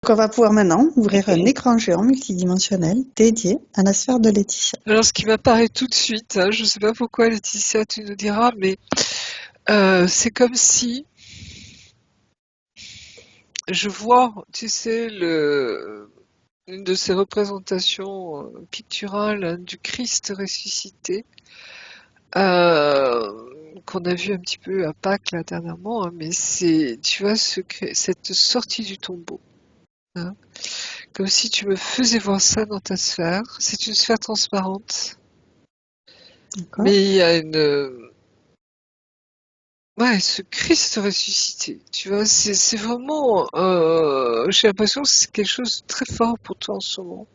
Donc on va pouvoir maintenant ouvrir un écran géant multidimensionnel dédié à la sphère de Laetitia. Alors, ce qui m'apparaît tout de suite, hein, je ne sais pas pourquoi, Laetitia, tu nous diras, mais c'est comme si je vois, tu sais, une de ces représentations picturales hein, du Christ ressuscité, qu'on a vu un petit peu à Pâques là dernièrement, hein, mais c'est, tu vois, cette sortie du tombeau. Hein, comme si tu me faisais voir ça dans ta sphère. C'est une sphère transparente, D'accord? mais il y a ouais, ce Christ ressuscité, tu vois, c'est vraiment, j'ai l'impression que c'est quelque chose de très fort pour toi en ce moment.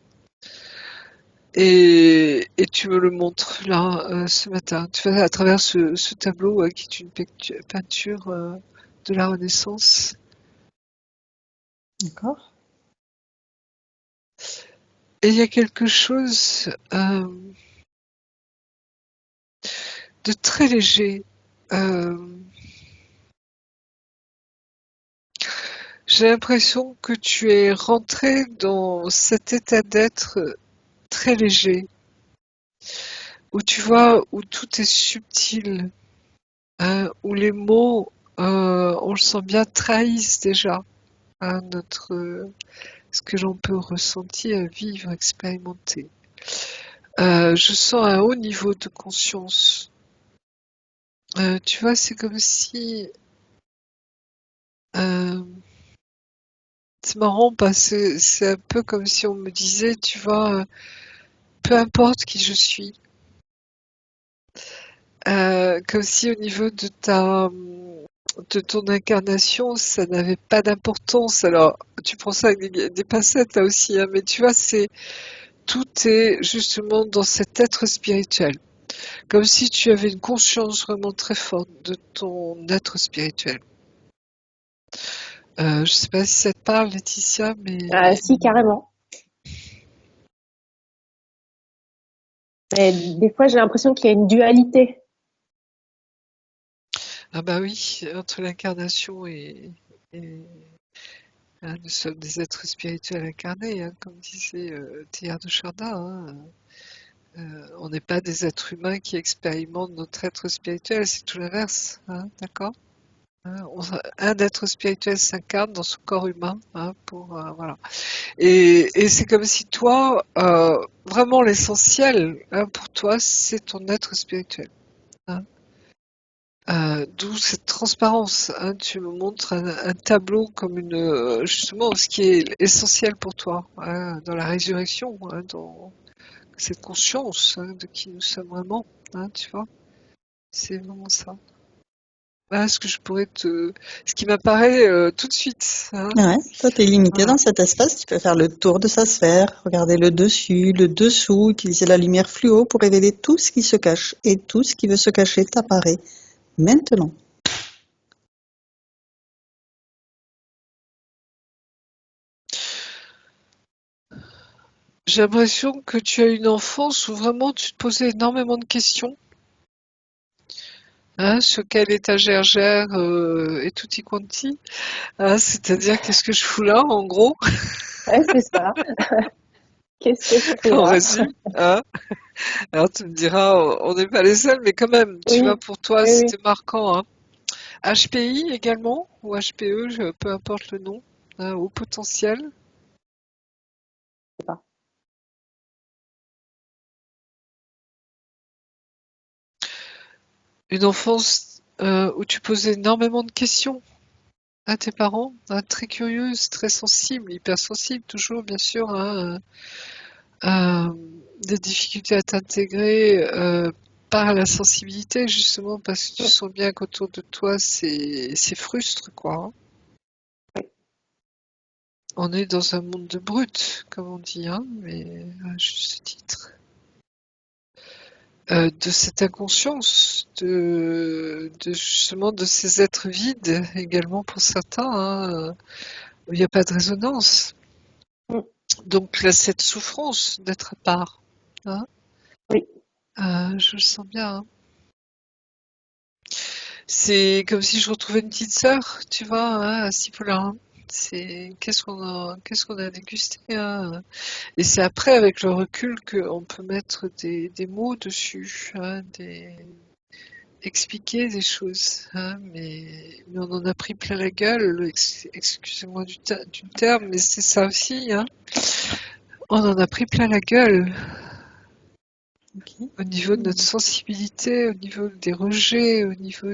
Et tu me le montres là, ce matin, tu vois, à travers ce tableau qui est une peinture de la Renaissance. D'accord? Et il y a quelque chose de très léger. Euh, j'ai l'impression que tu es rentré dans cet état d'être très léger, où tu vois, où tout est subtil, hein, où les mots, on le sent bien, trahissent déjà hein, ce que l'on peut ressentir, vivre, expérimenter. Je sens un haut niveau de conscience. Tu vois, c'est comme si... euh, c'est marrant parce que c'est un peu comme si on me disait, tu vois, peu importe qui je suis, comme si au niveau de ton incarnation, ça n'avait pas d'importance. Alors, tu prends ça avec des pincettes là aussi, hein, mais tu vois, tout est justement dans cet être spirituel. Comme si tu avais une conscience vraiment très forte de ton être spirituel. Je sais pas si ça te parle, Laetitia, mais Si, carrément. Mais des fois, j'ai l'impression qu'il y a une dualité. ah bah oui, entre l'incarnation et hein, nous sommes des êtres spirituels incarnés, hein, comme disait Teilhard de Chardin. Hein. On n'est pas des êtres humains qui expérimentent notre être spirituel, c'est tout l'inverse, hein, d'accord? Hein, un être spirituel s'incarne dans son corps humain, hein, pour voilà. Et c'est comme si toi, vraiment l'essentiel, hein, pour toi, c'est ton être spirituel. Hein. D'où cette transparence. Hein, tu me montres un tableau comme justement ce qui est essentiel pour toi hein, dans la résurrection, hein, dans cette conscience hein, de qui nous sommes vraiment. Hein, tu vois, c'est vraiment ça. Voilà ce qui m'apparaît tout de suite. Hein, Ouais, toi, tu es limité voilà. dans cet espace. Tu peux faire le tour de sa sphère, regarder le dessus, le dessous, utiliser la lumière fluo pour révéler tout ce qui se cache. Et tout ce qui veut se cacher t'apparaît maintenant. J'ai l'impression que tu as une enfance où vraiment tu te posais énormément de questions. Hein, sur quelle étagère gère et tutti quanti. Hein, c'est-à-dire qu'est-ce que je fous là en gros, Ouais, c'est ça. Qu'est-ce que je fais en là? résumé. Hein. Alors tu me diras, on n'est pas les seuls, mais quand même, tu vois, Oui, pour toi, oui, oui. c'était marquant. Hein. HPI également, ou HPE, peu importe le nom, hein, au potentiel. Je sais pas. Une enfance où tu posais énormément de questions à tes parents, hein, très curieuse, très sensible, hypersensible toujours, bien sûr. Hein, des difficultés à t'intégrer par la sensibilité, justement, parce que tu sens bien qu'autour de toi, c'est frustre, quoi. Hein. On est dans un monde de brutes, comme on dit, hein, mais à juste titre. De cette inconscience, justement de ces êtres vides également pour certains, hein, où il n'y a pas de résonance. Mm. Donc là, cette souffrance d'être à part, hein, Oui, je le sens bien. Hein. C'est comme si je retrouvais une petite sœur, tu vois, hein, à ce niveau-là. Hein. C'est qu'est-ce qu'on a dégusté, hein. Et c'est après, avec le recul, qu'on peut mettre des mots dessus, hein, expliquer des choses, hein, mais on en a pris plein la gueule, excusez-moi du terme, mais c'est ça aussi, hein. On en a pris plein la gueule Ok. au niveau de notre sensibilité, au niveau des rejets, au niveau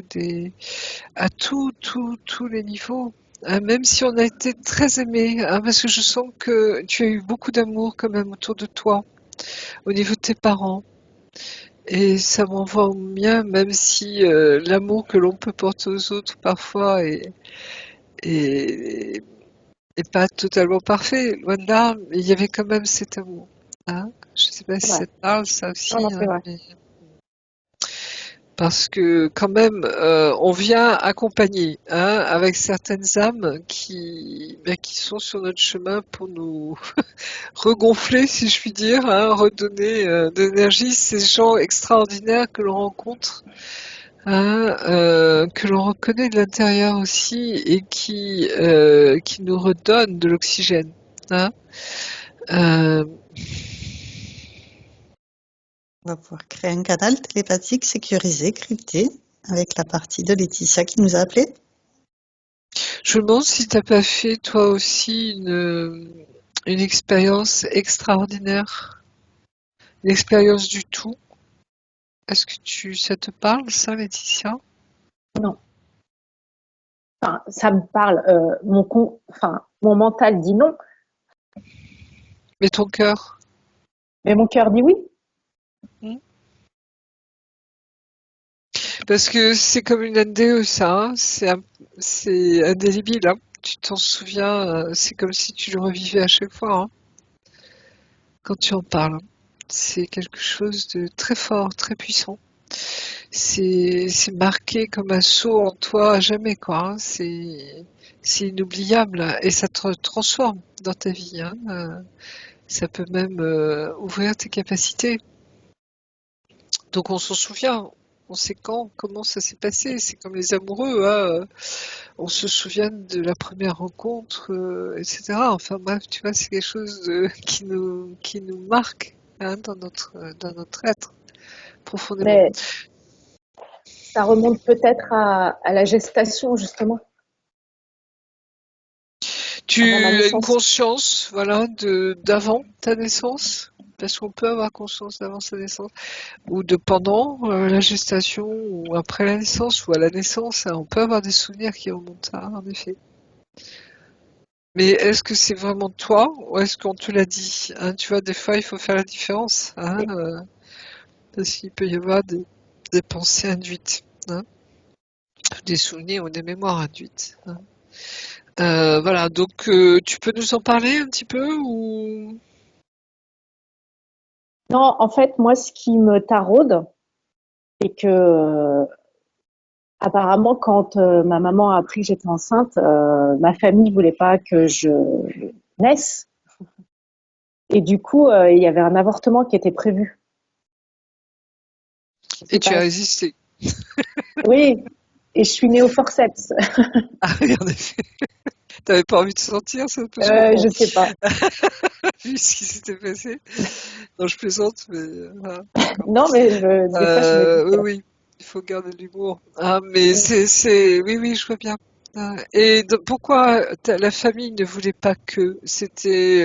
à tous les niveaux. Hein, même si on a été très aimé, hein, parce que je sens que tu as eu beaucoup d'amour quand même autour de toi, au niveau de tes parents. Et ça m'envoie au mien, même si l'amour que l'on peut porter aux autres parfois est, est pas totalement parfait, loin de là, mais il y avait quand même cet amour. Hein. Je sais pas si C'est vrai. ça te parle, ça aussi. Non, non, Hein, c'est vrai. parce que quand même, on vient accompagner, hein, avec certaines âmes qui sont sur notre chemin pour nous regonfler, si je puis dire, hein, redonner de l'énergie. Ces gens extraordinaires que l'on rencontre, hein, que l'on reconnaît de l'intérieur aussi et qui nous redonnent de l'oxygène. Hein. Euh, On va pouvoir créer un canal télépathique sécurisé, crypté, avec la partie de Laetitia qui nous a appelé. je me demande si t'as pas fait toi aussi une expérience extraordinaire, une expérience du tout. Est-ce que ça te parle, ça, Laetitia? Non. Enfin, ça me parle. Mon mental dit non, Mais ton cœur? mais mon cœur dit oui. Hmm. Parce que c'est comme une NDE, ça, hein. C'est indélébile, hein. Tu t'en souviens, c'est comme si tu le revivais à chaque fois, hein, quand tu en parles. C'est quelque chose de très fort, très puissant. C'est marqué comme un sceau en toi à jamais, quoi. Hein. C'est inoubliable, hein, et ça te transforme dans ta vie. Hein. Ça peut même ouvrir tes capacités. Donc on s'en souvient, on sait quand, comment ça s'est passé. C'est comme les amoureux, hein. On se souvient de la première rencontre, etc. Enfin bref, tu vois, c'est quelque chose qui nous marque, hein, dans notre être profondément. Mais ça remonte peut-être à la gestation, justement, avant ma Tu as une naissance. conscience, voilà, d'avant ta naissance, parce qu'on peut avoir conscience d'avant sa naissance, ou de pendant la gestation, ou après la naissance, ou à la naissance, hein, on peut avoir des souvenirs qui remontent à, en effet. Mais est-ce que c'est vraiment toi, ou est-ce qu'on te l'a dit? Hein, tu vois, des fois, il faut faire la différence, hein, parce qu'il peut y avoir des pensées induites, hein, des souvenirs ou des mémoires induites. Hein. Voilà, donc tu peux nous en parler un petit peu ou... Non, en fait, moi, ce qui me taraude, c'est que apparemment, quand ma maman a appris que j'étais enceinte, ma famille voulait pas que je naisse. Et du coup, il y avait un avortement qui était prévu. Je Et sais tu as pas. résisté. Oui, et je suis née au forceps. Ah oui, en effet. T'avais pas envie de sortir, ça peut se comprendre. Je sais pas. Vu ce qui s'était passé. Non, je plaisante, mais voilà, d'accord. Non, mais des fois, je me dis Oui, que oui, il faut garder de l'humour. Ah, mais oui, oui, je vois bien. Ah, et pourquoi la famille ne voulait pas que? C'était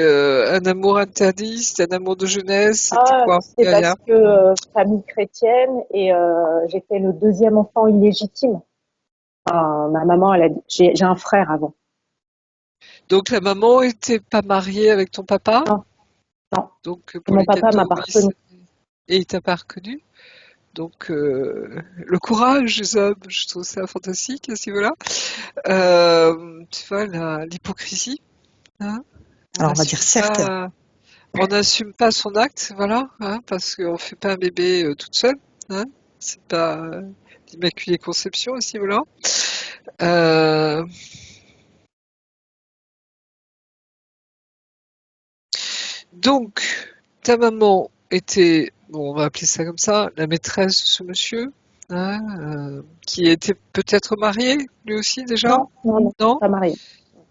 un amour interdit, c'était un amour de jeunesse, c'était ah, quoi c'est derrière? parce que famille chrétienne et j'étais le deuxième enfant illégitime. Enfin, ma maman, j'ai un frère avant. Donc la maman était pas mariée avec ton papa, Non, non. donc Et pour mon les papa m'a cathos, pas oui, reconnu. et il t'a pas reconnu. Donc le courage des hommes, je trouve ça fantastique à ce niveau-là. Tu vois, l'hypocrisie, hein, on Alors on va dire n'assume certes. pas, on n'assume pas son acte, voilà, hein, parce qu'on fait pas un bébé toute seule, hein, c'est pas l'immaculée conception à ce niveau-là. Euh, donc, ta maman était, bon, on va appeler ça comme ça, la maîtresse de ce monsieur, hein, qui était peut-être marié, lui aussi déjà, Non, non, non, non? pas mariée.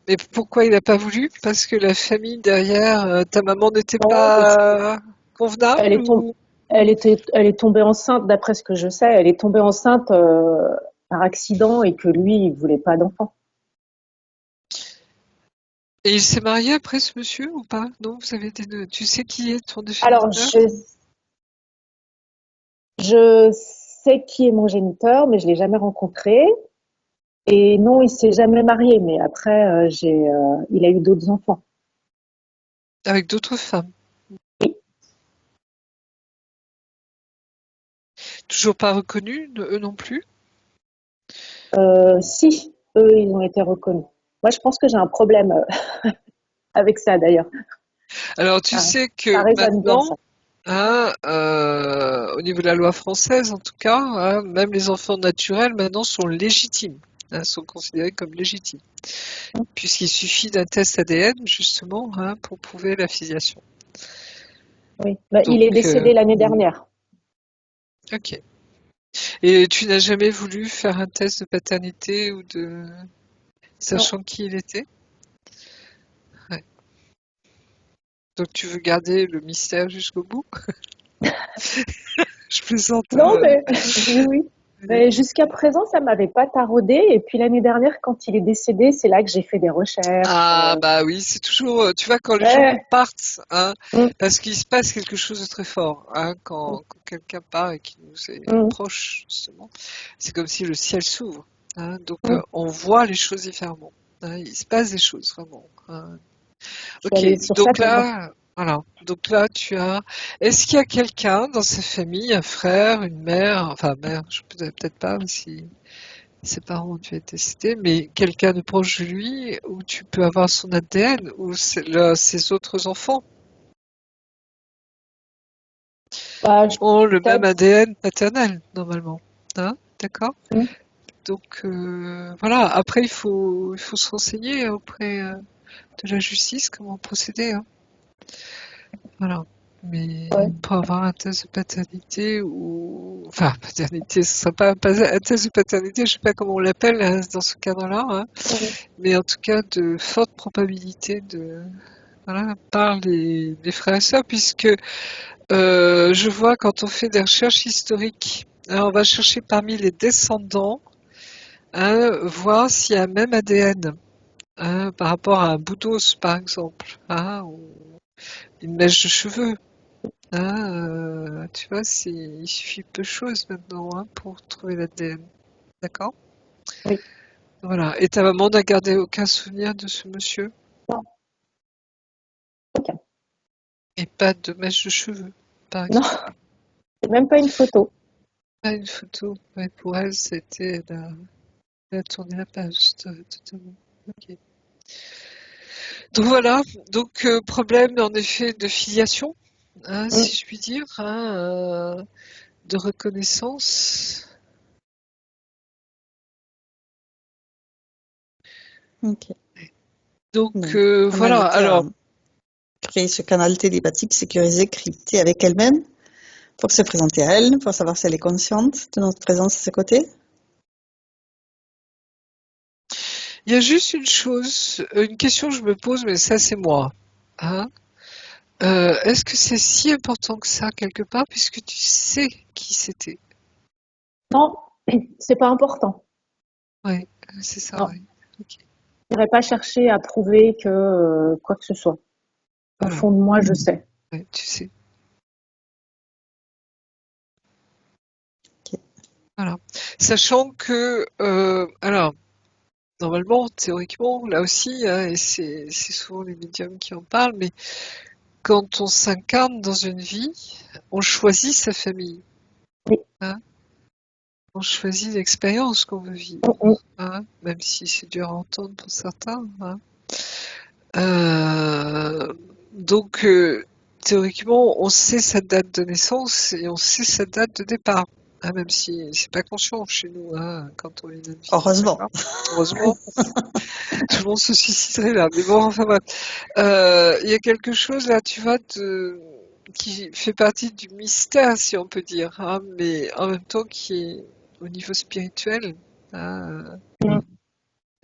Mais pourquoi il n'a pas voulu? Parce que la famille derrière, ta maman n'était Non, parce que pas elle convenable est tom- ou... elle est tombée enceinte, d'après ce que je sais, elle est tombée enceinte par accident et que lui, il voulait pas d'enfant. Et il s'est marié après ce monsieur ou pas? Non, vous avez tu sais qui est ton Alors, géniteur? je sais qui est mon géniteur, mais je l'ai jamais rencontré. Et non, il s'est jamais marié, mais après, il a eu d'autres enfants. Avec d'autres femmes. Oui. Toujours pas reconnus, eux non plus? Si, eux, ils ont été reconnus. Moi, je pense que j'ai un problème avec ça, d'ailleurs. Alors tu Ça, sais ça que résonne bien, ça. maintenant, hein, au niveau de la loi française en tout cas, hein, même les enfants naturels maintenant sont légitimes, hein, sont considérés comme légitimes, puisqu'il suffit d'un test ADN justement, hein, pour prouver la filiation. Oui. Bah, il est Donc, décédé l'année dernière. ok. Et tu n'as jamais voulu faire un test de paternité ou de... Non. Sachant qui il était? Ouais. Donc tu veux garder le mystère jusqu'au bout? Je plaisante, Non, hein. mais oui, oui. Mais jusqu'à présent, ça m'avait pas taraudé. Et puis l'année dernière, quand il est décédé, c'est là que j'ai fait des recherches. Ah bah oui, c'est toujours, tu vois, quand les gens Ouais. partent, hein, Mm, parce qu'il se passe quelque chose de très fort, hein, mm, quand quelqu'un part et qui nous est mm, proche, justement, c'est comme si le ciel s'ouvre, hein, donc mm. on voit les choses différemment, hein, il se passe des choses vraiment, hein. Je suis Ok, allée sur sa donc tombe. là, voilà, donc là tu as, est-ce qu'il y a quelqu'un dans sa famille, un frère, une mère, enfin mère, je peut-être pas si ses parents ont dû être décédés, mais quelqu'un de proche de lui où tu peux avoir son ADN ou ses autres enfants Bah, ont le même peut-être. ADN paternel normalement, hein, d'accord? Mm. Donc voilà. Après il faut se renseigner auprès de la justice comment procéder, hein. Voilà. Mais Ouais. pour avoir un test de paternité ou enfin paternité, ce sera pas un test de paternité, je sais pas comment on l'appelle hein, dans ce cadre-là, hein. Mm. Mais en tout cas de fortes probabilités de voilà, par les frères et sœurs, puisque je vois quand on fait des recherches historiques, hein, on va chercher parmi les descendants, hein, voir s'il y a un même ADN, hein, par rapport à un bout d'os, par exemple, hein, ou une mèche de cheveux. Hein, tu vois, il suffit peu de choses maintenant hein, pour trouver l'ADN. D'accord? Oui. Voilà. Et ta maman n'a gardé aucun souvenir de ce monsieur? Non. Ok. Et pas de mèche de cheveux, par Non, exemple? c'est même pas une photo. Pas une photo. Ouais, pour elle, c'était elle a tourné la page, totalement. Ok. Donc voilà. Donc problème en effet de filiation, hein, Mm. si je puis dire, hein, de reconnaissance. Ok. Donc Donc, comment elle voilà. était à Alors créer ce canal télépathique sécurisé, crypté avec elle-même pour se présenter à elle, pour savoir si elle est consciente de notre présence à ses côtés. il y a juste une chose, une question que je me pose, mais ça c'est moi. Hein. Est-ce que c'est si important que ça quelque part, puisque tu sais qui c'était? Non, c'est pas important. Ouais, c'est ça, Non, ouais. Ok. je n'irai pas chercher à prouver que quoi que ce soit. Au Voilà. fond de moi, je sais. Ouais, tu sais. Ok. Voilà. Sachant que, alors, normalement, théoriquement, là aussi, hein, et c'est souvent les médiums qui en parlent, mais quand on s'incarne dans une vie, on choisit sa famille, Oui. hein. On choisit l'expérience qu'on veut Mm, vivre, mm. hein, même si c'est dur à entendre pour certains, hein. Euh, donc, théoriquement, on sait sa date de naissance et on sait sa date de départ, hein, même si c'est pas conscient chez nous, hein, quand on est notre vie, Heureusement. d'accord? Heureusement, tout le monde se suiciderait là, mais bon, enfin bref. Il y a quelque chose là, tu vois, qui fait partie du mystère, si on peut dire, hein, mais en même temps qui est au niveau spirituel, hein, Mm.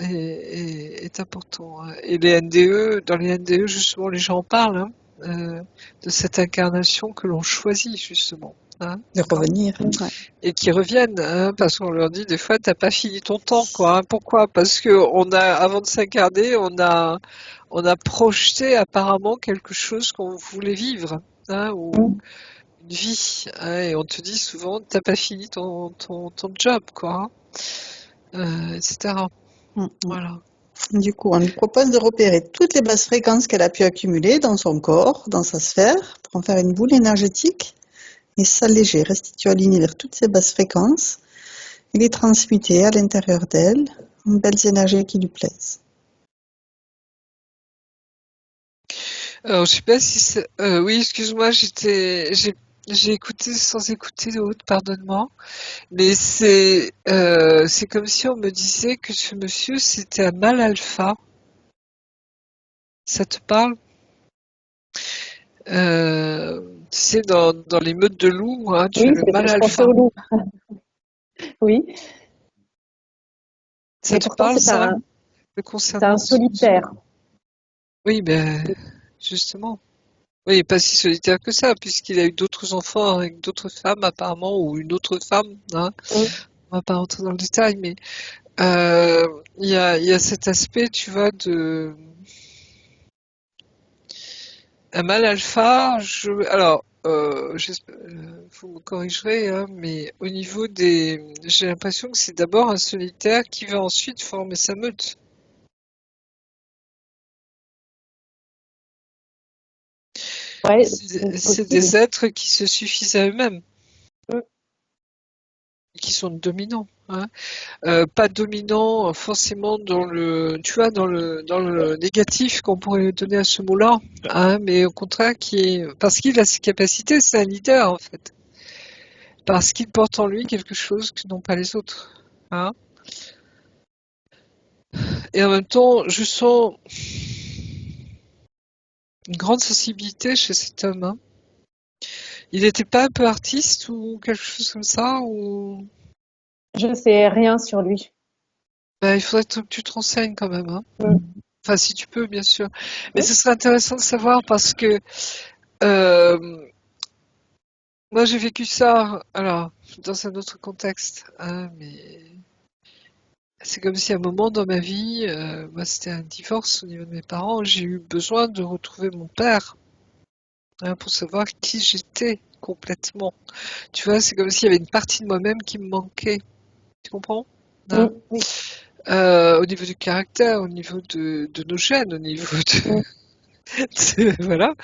est important, hein. Et les NDE, dans les NDE, justement, les gens parlent, hein, de cette incarnation que l'on choisit, justement, hein, De revenir. Ouais. et qui reviennent, hein, parce qu'on leur dit des fois, t'as pas fini ton temps, quoi, hein. Pourquoi? Parce que avant de s'incarner, on a projeté apparemment quelque chose qu'on voulait vivre, hein, ou une vie, hein, et on te dit souvent, t'as pas fini ton job, quoi, hein, etc. Voilà. Du coup, on lui propose de repérer toutes les basses fréquences qu'elle a pu accumuler dans son corps, dans sa sphère, pour en faire une boule énergétique et s'alléger, restituer à l'univers toutes ces basses fréquences et les transmuter à l'intérieur d'elle en belles énergies qui lui plaisent. Alors, je sais pas si c'est... oui, excuse-moi, j'ai écouté sans écouter l'autre, pardonne-moi. Mais c'est comme si on me disait que ce monsieur, c'était un mâle alpha. Ça te parle? Tu sais, dans les meutes de loups, hein, tu as Oui, le mâle je pensais alpha. au loup. Oui, Ça mais te pourtant parle, ça, c'est le un concernant? solitaire. Oui, ben, justement. Oui, pas si solitaire que ça, puisqu'il a eu d'autres enfants avec d'autres femmes, apparemment, ou une autre femme, hein. Mm. On va pas rentrer dans le détail, mais il y a cet aspect, tu vois, de un mâle alpha. Alors, vous me corrigerez, hein, mais au niveau j'ai l'impression que c'est d'abord un solitaire qui va ensuite former sa meute. Ouais, c'est C'est possible. des êtres qui se suffisent à eux-mêmes, Mm. qui sont dominants, hein. Pas dominant forcément tu vois, dans le négatif qu'on pourrait donner à ce mot-là, hein, mais au contraire parce qu'il a ses capacités, c'est un leader en fait, parce qu'il porte en lui quelque chose que n'ont pas les autres, hein. Et en même temps, je sens une grande sensibilité chez cet homme, hein. Il n'était pas un peu artiste ou quelque chose comme ça, ou Je ne sais rien sur lui. bah, il faudrait que tu te renseignes quand même, hein. Mm. Enfin, si tu peux, bien sûr. Mais Mm. ce serait intéressant de savoir parce que euh, moi, j'ai vécu ça, alors, dans un autre contexte, hein, mais c'est comme si à un moment dans ma vie, moi, c'était un divorce au niveau de mes parents, j'ai eu besoin de retrouver mon père, hein, pour savoir qui j'étais complètement. Tu vois, c'est comme s'il y avait une partie de moi-même qui me manquait. Tu comprends? Mm. Hein. Oui. Au niveau du caractère, au niveau de nos gènes, au niveau Mm. voilà.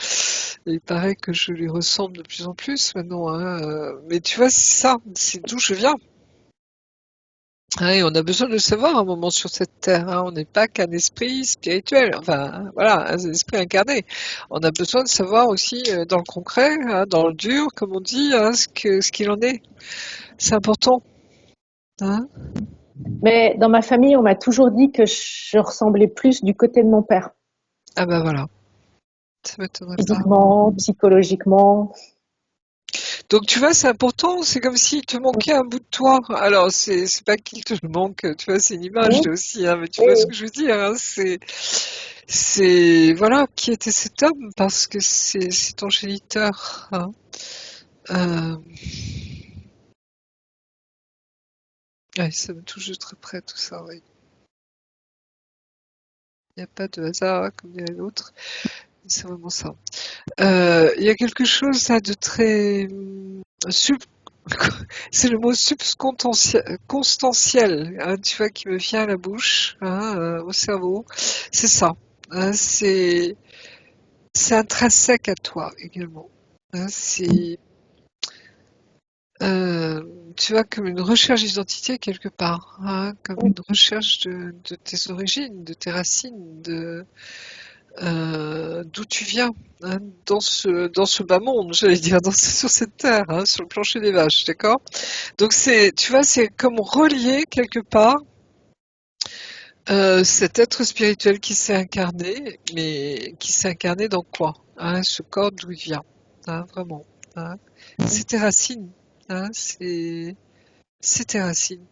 Il paraît que je lui ressemble de plus en plus maintenant, hein, mais tu vois, c'est ça, c'est d'où je viens. Hein, et on a besoin de le savoir à un moment sur cette terre, hein. On n'est pas qu'un esprit spirituel, enfin, hein, voilà, un esprit incarné. On a besoin de savoir aussi dans le concret, hein, dans le dur, comme on dit, hein, ce qu'il en est. C'est important. Hein. Mais dans ma famille, on m'a toujours dit que je ressemblais plus du côté de mon père. Ah bah voilà, ça m'étonnerait pas. Physiquement, psychologiquement. Donc tu vois, c'est important, c'est comme s'il te manquait un bout de toi. Alors c'est pas qu'il te le manque, tu vois, c'est une image Mm. là aussi, hein, mais tu Oui, vois ce oui. que je veux dire, hein, c'est voilà qui était cet homme parce que c'est ton géniteur, hein. Euh, ouais, ça me touche de très près tout ça, oui. Il n'y a pas de hasard, hein, comme dirait l'autre, c'est vraiment ça. Il y a quelque chose là de très sub c'est le mot subconstantiel, hein, tu vois, qui me vient à la bouche, hein, au cerveau. C'est ça. Hein, c'est intrinsèque à toi également. Hein, euh, tu vois, comme une recherche d'identité quelque part, hein, comme une recherche de tes origines, de tes racines, d'où tu viens, hein, dans ce bas monde, j'allais dire, sur cette terre, hein, sur le plancher des vaches, d'accord? Donc tu vois, c'est comme relier quelque part cet être spirituel qui s'est incarné, mais qui s'est incarné dans quoi? Hein, ce corps d'où il vient, hein, vraiment. Hein. C'est tes racines, hein, c'est tes racines.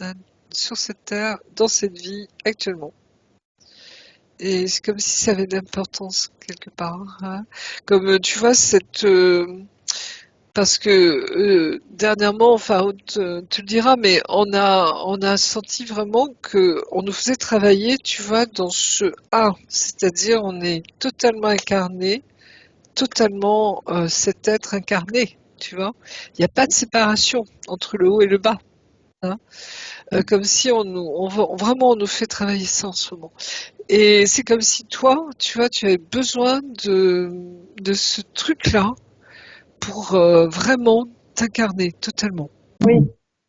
Hein. sur cette terre, dans cette vie, actuellement. Et c'est comme si ça avait de l'importance quelque part, hein. Comme tu vois, parce que dernièrement, enfin, on te le dira, mais on a senti vraiment que on nous faisait travailler, tu vois, dans ce un, c'est-à-dire on est totalement incarné, totalement cet être incarné, tu vois. Il n'y a pas de séparation entre le haut et le bas, hein. Comme si vraiment on nous fait travailler ça en ce moment. Et c'est comme si toi, tu vois, tu avais besoin de ce truc-là pour vraiment t'incarner totalement. Oui,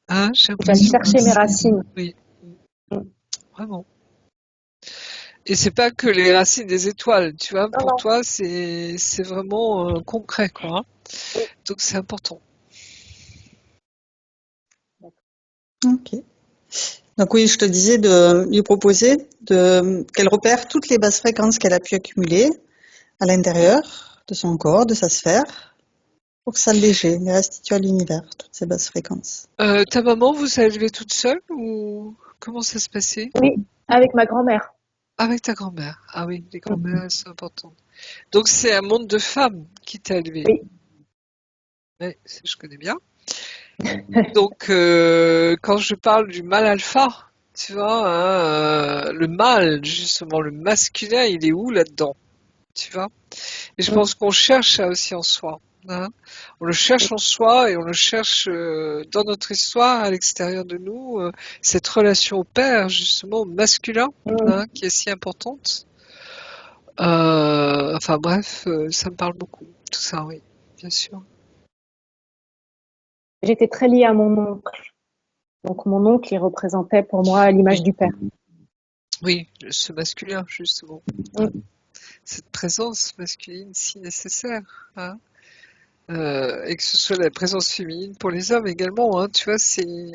Hein, j'ai j'aime l'impression que chercher mes racines. oui, vraiment. Et c'est pas que les racines des étoiles, tu vois, Non, pour non. toi, c'est vraiment concret, quoi, hein. Donc c'est important. Ok. Donc oui, je te disais de lui proposer qu'elle repère toutes les basses fréquences qu'elle a pu accumuler à l'intérieur de son corps, de sa sphère, pour s'alléger, les restituer à l'univers, toutes ces basses fréquences. Ta maman vous a élevée toute seule ou comment ça se passait? Oui, avec ma grand-mère. Avec ta grand-mère. Ah oui, les grand-mères, elles sont importantes. Donc c'est un monde de femmes qui t'a élevée. Oui. Oui, je connais bien. Donc, quand je parle du mâle alpha, tu vois, hein, le mâle, justement, le masculin, il est où là-dedans, tu vois? Et je pense qu'on cherche ça aussi en soi, hein. On le cherche en soi et on le cherche dans notre histoire, à l'extérieur de nous, cette relation au père, justement, au masculin, hein, qui est si importante. Enfin bref, ça me parle beaucoup, tout ça, oui, bien sûr. J'étais très liée à mon oncle. Donc mon oncle, il représentait pour moi l'image Oui, du père. oui, ce masculin, justement. Mm. Cette présence masculine si nécessaire, hein. Et que ce soit la présence féminine pour les hommes également, hein, tu vois, ces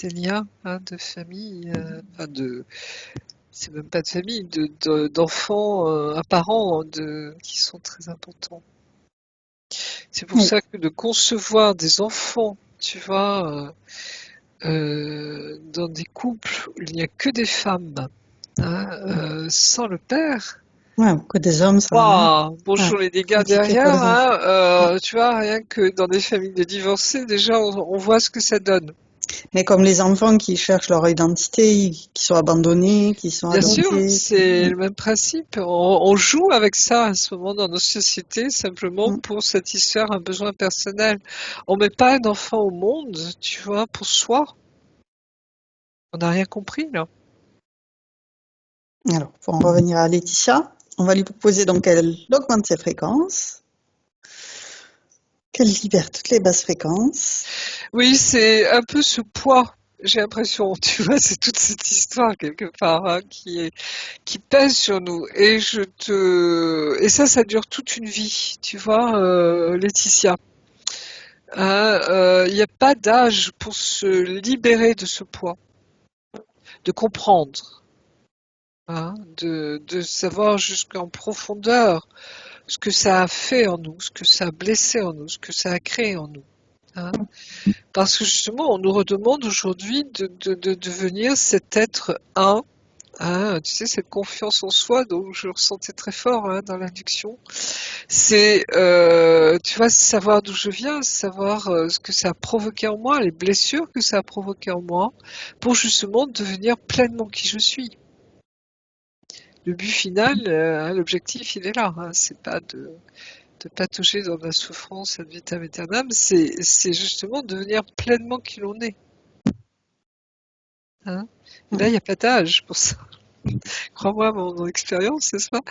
liens, hein, de famille, enfin c'est même pas de famille, d'enfants apparents qui sont très importants. C'est pour Oui. ça que de concevoir des enfants, tu vois, dans des couples où il n'y a que des femmes, hein, sans le père. Ouais, que des hommes, ça, Waouh, ouais, bonjour les dégâts compliqué pour derrière, les enfants. hein, Ouais. tu vois, rien que dans des familles de divorcés, déjà on voit ce que ça donne. Mais comme les enfants qui cherchent leur identité, qui sont abandonnés, qui sont Bien sûr, adoptés, c'est le même principe. On joue avec ça à ce moment dans nos sociétés simplement Mm. pour satisfaire un besoin personnel. On met pas un enfant au monde, tu vois, pour soi. On n'a rien compris là. Alors, pour en revenir à Laetitia, on va lui proposer donc qu'elle augmente ses fréquences, qu'elle libère toutes les basses fréquences. Oui, c'est un peu ce poids. J'ai l'impression, tu vois, c'est toute cette histoire quelque part, hein, qui pèse sur nous. Et ça dure toute une vie, tu vois, Laetitia. Hein, il n'y a pas d'âge pour se libérer de ce poids, de comprendre, hein, de savoir jusqu'en profondeur ce que ça a fait en nous, ce que ça a blessé en nous, ce que ça a créé en nous, hein. Parce que justement, on nous redemande aujourd'hui de devenir cet être un. Ah, tu sais, cette confiance en soi, donc je le ressentais très fort, hein, dans l'induction. C'est, tu vois, savoir d'où je viens, savoir ce que ça a provoqué en moi, les blessures que ça a provoqué en moi, pour justement devenir pleinement qui je suis. Le but final, hein, l'objectif, il est là, hein, c'est pas de patauger dans la souffrance ad vitam aeternam, c'est justement devenir pleinement qui l'on est, hein. Et là, il n'y a pas d'âge pour ça. Crois-moi, mon expérience, n'est-ce pas?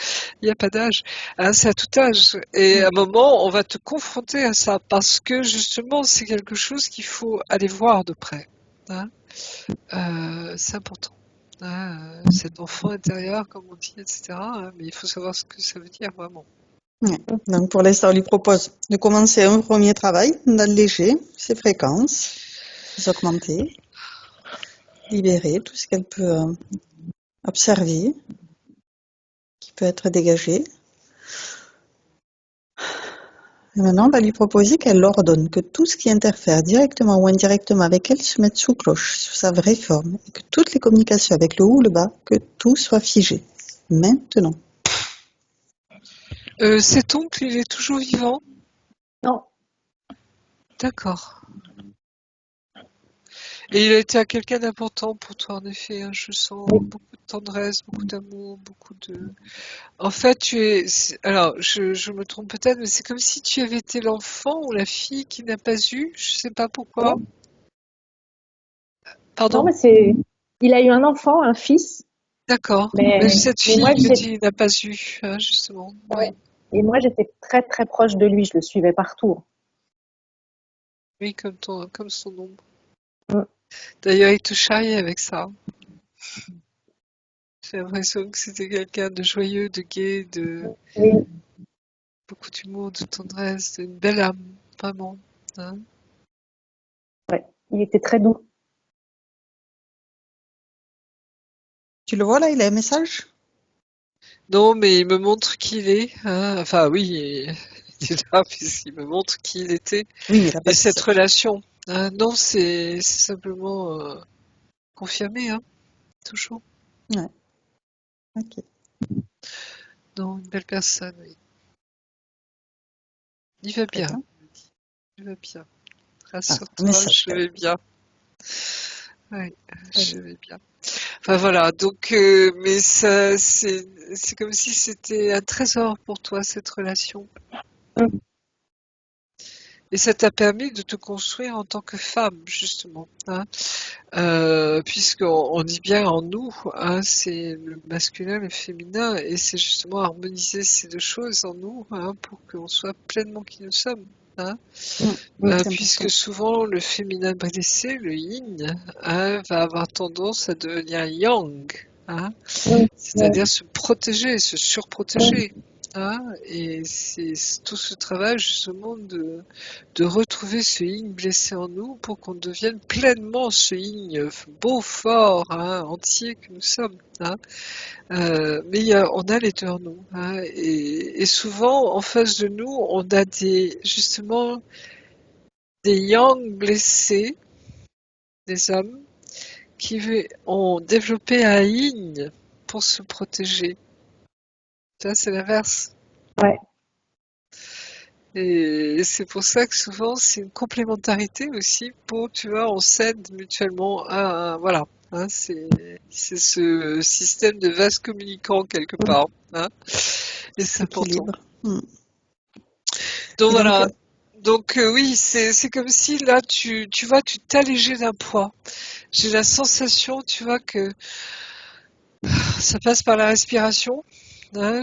Il n'y a pas d'âge. Hein, c'est à tout âge. Et à un moment, on va te confronter à ça parce que justement, c'est quelque chose qu'il faut aller voir de près, hein. C'est important, hein, cet enfant intérieur, comme on dit, etc., hein, mais il faut savoir ce que ça veut dire vraiment. Ouais. Donc pour l'instant, on lui propose de commencer un premier travail, d'alléger ses fréquences, les augmenter, libérer tout ce qu'elle peut observer, qui peut être dégagé. Et maintenant, on va lui proposer qu'elle ordonne que tout ce qui interfère directement ou indirectement avec elle se mette sous cloche, sous sa vraie forme, et que toutes les communications avec le haut ou le bas, que tout soit figé. Maintenant. Cet oncle, il est toujours vivant? Non, D'accord. Et il a été à quelqu'un d'important pour toi, en effet, hein. Je sens beaucoup de tendresse, beaucoup d'amour, beaucoup de... En fait, alors, je me trompe peut-être, mais c'est comme si tu avais été l'enfant ou la fille qui n'a pas eu, je sais pas pourquoi. non, non, Pardon? mais il a eu un enfant, un fils, D'accord. Mais mais, cette mais fille moi, que tu n'as pas eue, hein, justement. ouais. Oui. Et moi, j'étais très, très proche de lui. Je le suivais partout. Oui, comme son ombre. Mm. D'ailleurs, il te charriait avec ça. J'ai l'impression que c'était quelqu'un de joyeux, de gai, de Oui, beaucoup d'humour, de tendresse, d'une belle âme, vraiment, hein. ouais. Il était très doux. Tu le vois là, il a un message? Non, mais il me montre qui il est, hein. Enfin, oui, il est là puisqu'il me montre qui il était Oui, mais il n'a pas et de cette message. relation. Non, c'est simplement confirmé, hein, toujours. Ouais, ok. Non, une belle personne, oui. Il va Très bien, bien. il va bien. Ah, un Rassure-toi, message je quand même. vais bien. Oui, Très je bien. vais bien. Enfin voilà, donc, mais ça, c'est comme si c'était un trésor pour toi, cette relation. Mm. Et ça t'a permis de te construire en tant que femme, justement, hein. Puisqu'on dit bien en nous, hein, c'est le masculin, le féminin, et c'est justement harmoniser ces deux choses en nous, hein, pour qu'on soit pleinement qui nous sommes, hein. C'est Puisque important. souvent le féminin blessé, le yin, hein, va avoir tendance à devenir yang, hein, Mm. c'est-à-dire se protéger, se surprotéger, hein, et c'est tout ce travail justement de retrouver ce yin blessé en nous pour qu'on devienne pleinement ce yin beau, fort, hein, entier que nous sommes, hein. Mais on a les deux en nous, hein, et souvent en face de nous, on a justement des yang blessés, des hommes qui ont développé un yin pour se protéger. Ça, c'est l'inverse. Ouais. Et c'est pour ça que souvent, c'est une complémentarité aussi pour, tu vois, on s'aide mutuellement voilà. Hein, c'est ce système de vase communicant quelque Mm. part, hein, et c'est important. Équilibre. Mm. Donc Et donc, voilà. Donc oui, c'est comme si là, tu vois, tu t'allégeais d'un poids. J'ai la sensation, tu vois, que ça passe par la respiration. Hein,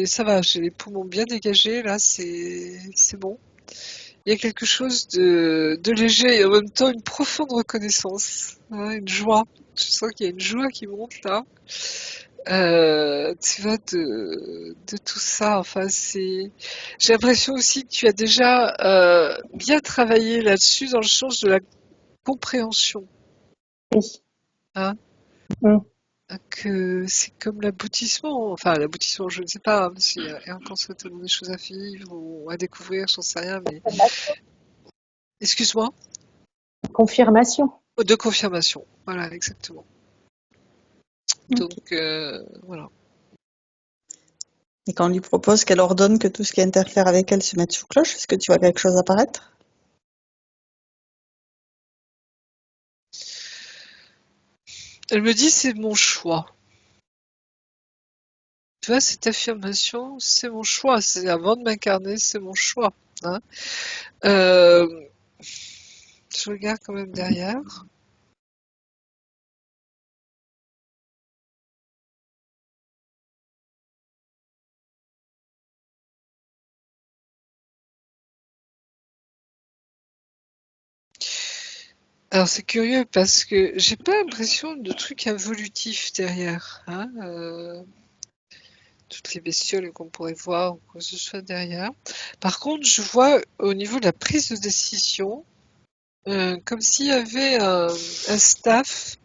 ça va, j'ai les poumons bien dégagés, là, c'est bon. Il y a quelque chose de léger et en même temps une profonde reconnaissance, hein, une joie. Je sens qu'il y a une joie qui monte là. Tu vois, de tout ça. Enfin, j'ai l'impression aussi que tu as déjà bien travaillé là-dessus dans le sens de la compréhension, Oui. hein. Mm. Que c'est comme l'aboutissement, enfin l'aboutissement, je ne sais pas, hein, parce qu'il y a encore certainement des choses à vivre ou à découvrir, j'en sais rien, mais excuse-moi, Confirmation. de confirmation, voilà, exactement. ok. Donc voilà. Et quand on lui propose qu'elle ordonne que tout ce qui interfère avec elle se mette sous cloche, est-ce que tu vois quelque chose apparaître? Elle me dit c'est mon choix. Tu vois, cette affirmation, c'est mon choix, c'est avant de m'incarner, c'est mon choix, hein. Euh, je regarde quand même derrière. Alors c'est curieux parce que j'ai pas l'impression de trucs involutifs derrière, hein. Toutes les bestioles qu'on pourrait voir ou quoi que ce soit derrière. Par contre, je vois au niveau de la prise de décision, comme s'il y avait un staff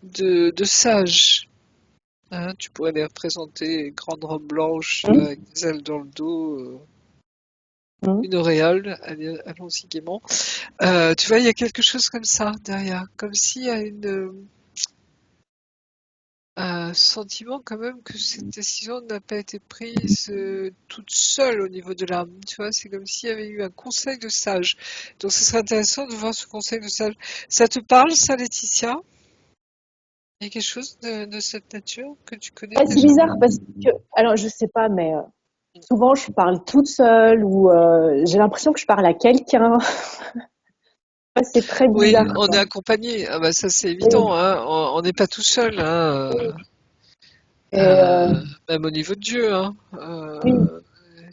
de sages, hein. Tu pourrais les représenter, grandes robes blanches, là, Mm. avec des ailes dans le dos. Mhm. une auréole, allons-y gaiement. Tu vois, il y a quelque chose comme ça derrière, comme s'il y a un sentiment quand même que cette décision n'a pas été prise toute seule au niveau de l'âme. Tu vois, c'est comme s'il y avait eu un conseil de sages. Donc, ce serait intéressant de voir ce conseil de sages. Ça te parle, ça, Laetitia? Il y a quelque chose de cette nature que tu connais Ouais, c'est déjà? bizarre parce que, alors je sais pas, mais souvent je parle toute seule ou j'ai l'impression que je parle à quelqu'un. Ouais, c'est très Oui, bizarre, on est quoi. accompagné. Ah bah ça c'est Oui, évident, hein. On n'est pas tout seul, hein. oui. Et Même au niveau de Dieu, hein. oui.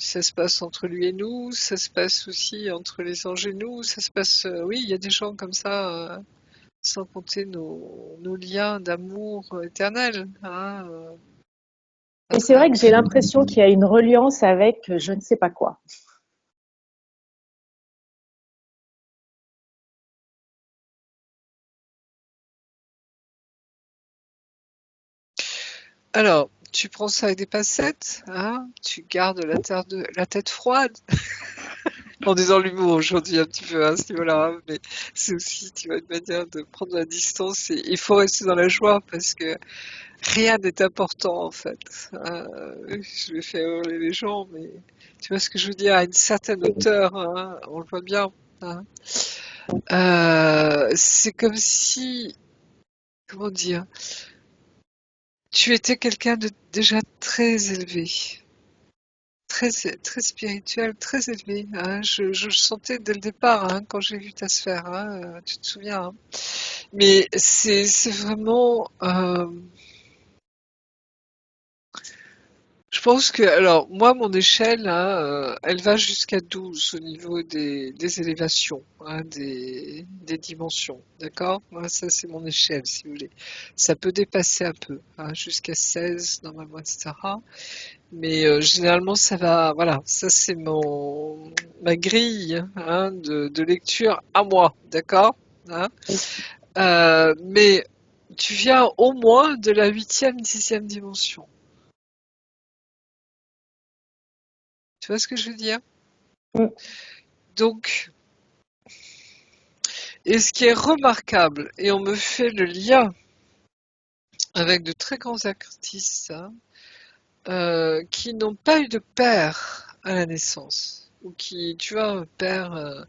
Ça se passe entre lui et nous, ça se passe aussi entre les anges et nous, ça se passe. Oui, il y a des gens comme ça, sans compter nos liens d'amour éternel, hein, à Et c'est vrai travers. que j'ai l'impression qu'il y a une reliance avec je ne sais pas quoi. Alors, tu prends ça avec des pincettes, hein, tu gardes la tête froide. En disant l'humour aujourd'hui un petit peu à ce niveau-là, hein, mais c'est aussi, tu vois, une manière de prendre la distance et il faut rester dans la joie parce que rien n'est important en fait. Je vais faire hurler les gens, mais tu vois ce que je veux dire, à une certaine hauteur, hein, on le voit bien. Hein. C'est comme si, comment dire, tu étais quelqu'un de déjà très élevé. Très, très spirituel, très élevé. Hein. Je le sentais dès le départ hein, quand j'ai vu ta sphère. Hein, tu te souviens. Hein. Mais c'est vraiment. Je pense que, alors, moi, mon échelle, hein, elle va jusqu'à 12 au niveau des élévations, hein, des dimensions. D'accord? Moi, ça, c'est mon échelle, si vous voulez. Ça peut dépasser un peu, hein, jusqu'à 16, normalement, etc. Mais généralement, ça va. Voilà, ça, c'est ma grille hein, de lecture à moi. D'accord? Hein. Mais tu viens au moins de la huitième, dixième dimension. Tu vois ce que je veux dire? Mm. Donc, et ce qui est remarquable, et on me fait le lien avec de très grands artistes hein, qui n'ont pas eu de père à la naissance, ou qui, tu vois, un père,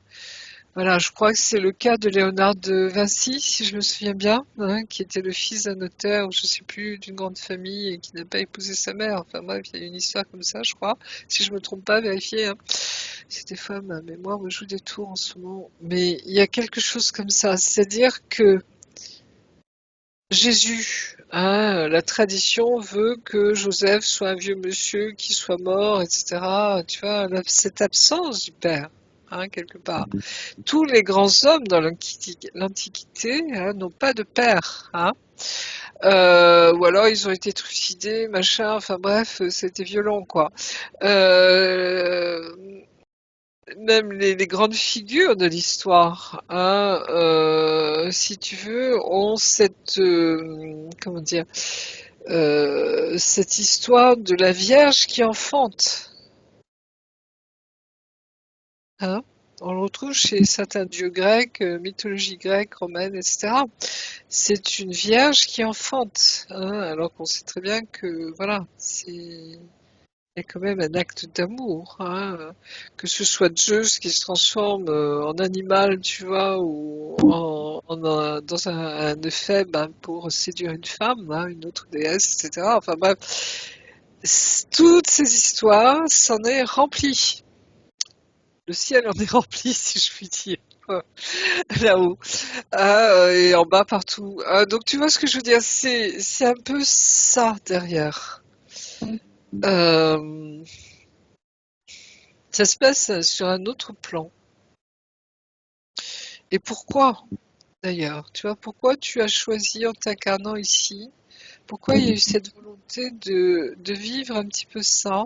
voilà, je crois que c'est le cas de Léonard de Vinci, si je me souviens bien, hein, qui était le fils d'un notaire, ou je sais plus, d'une grande famille, et qui n'a pas épousé sa mère. Enfin bref, il y a une histoire comme ça, je crois, si je me trompe pas, vérifiez. Hein. Si des fois ma mémoire me joue des tours en ce moment, mais il y a quelque chose comme ça, c'est-à-dire que Jésus, hein, la tradition veut que Joseph soit un vieux monsieur qui soit mort, etc. Tu vois, cette absence du père, hein, quelque part. Tous les grands hommes dans l'Antiquité hein, n'ont pas de père. Hein. Ou alors ils ont été trucidés, machin, enfin bref, c'était violent quoi. Euh, Même les grandes figures de l'histoire, hein, si tu veux, ont cette, comment dire, cette histoire de la Vierge qui enfante. Hein. On le retrouve chez certains dieux grecs, mythologie grecque, romaine, etc. C'est une Vierge qui enfante, hein, alors qu'on sait très bien que, voilà, il y a quand même un acte d'amour, hein, que ce soit Zeus qui se transforme en animal, tu vois, ou dans un éphèbe hein, pour séduire une femme, hein, une autre déesse, etc. Enfin bref, toutes ces histoires s'en est rempli. Le ciel en est rempli, si je puis dire. Là-haut et en bas partout. Donc tu vois ce que je veux dire, c'est un peu ça derrière. Euh, Ça se passe sur un autre plan. Et pourquoi, d'ailleurs? Tu vois, pourquoi tu as choisi en t'incarnant ici? Pourquoi il y a eu cette volonté de vivre un petit peu ça?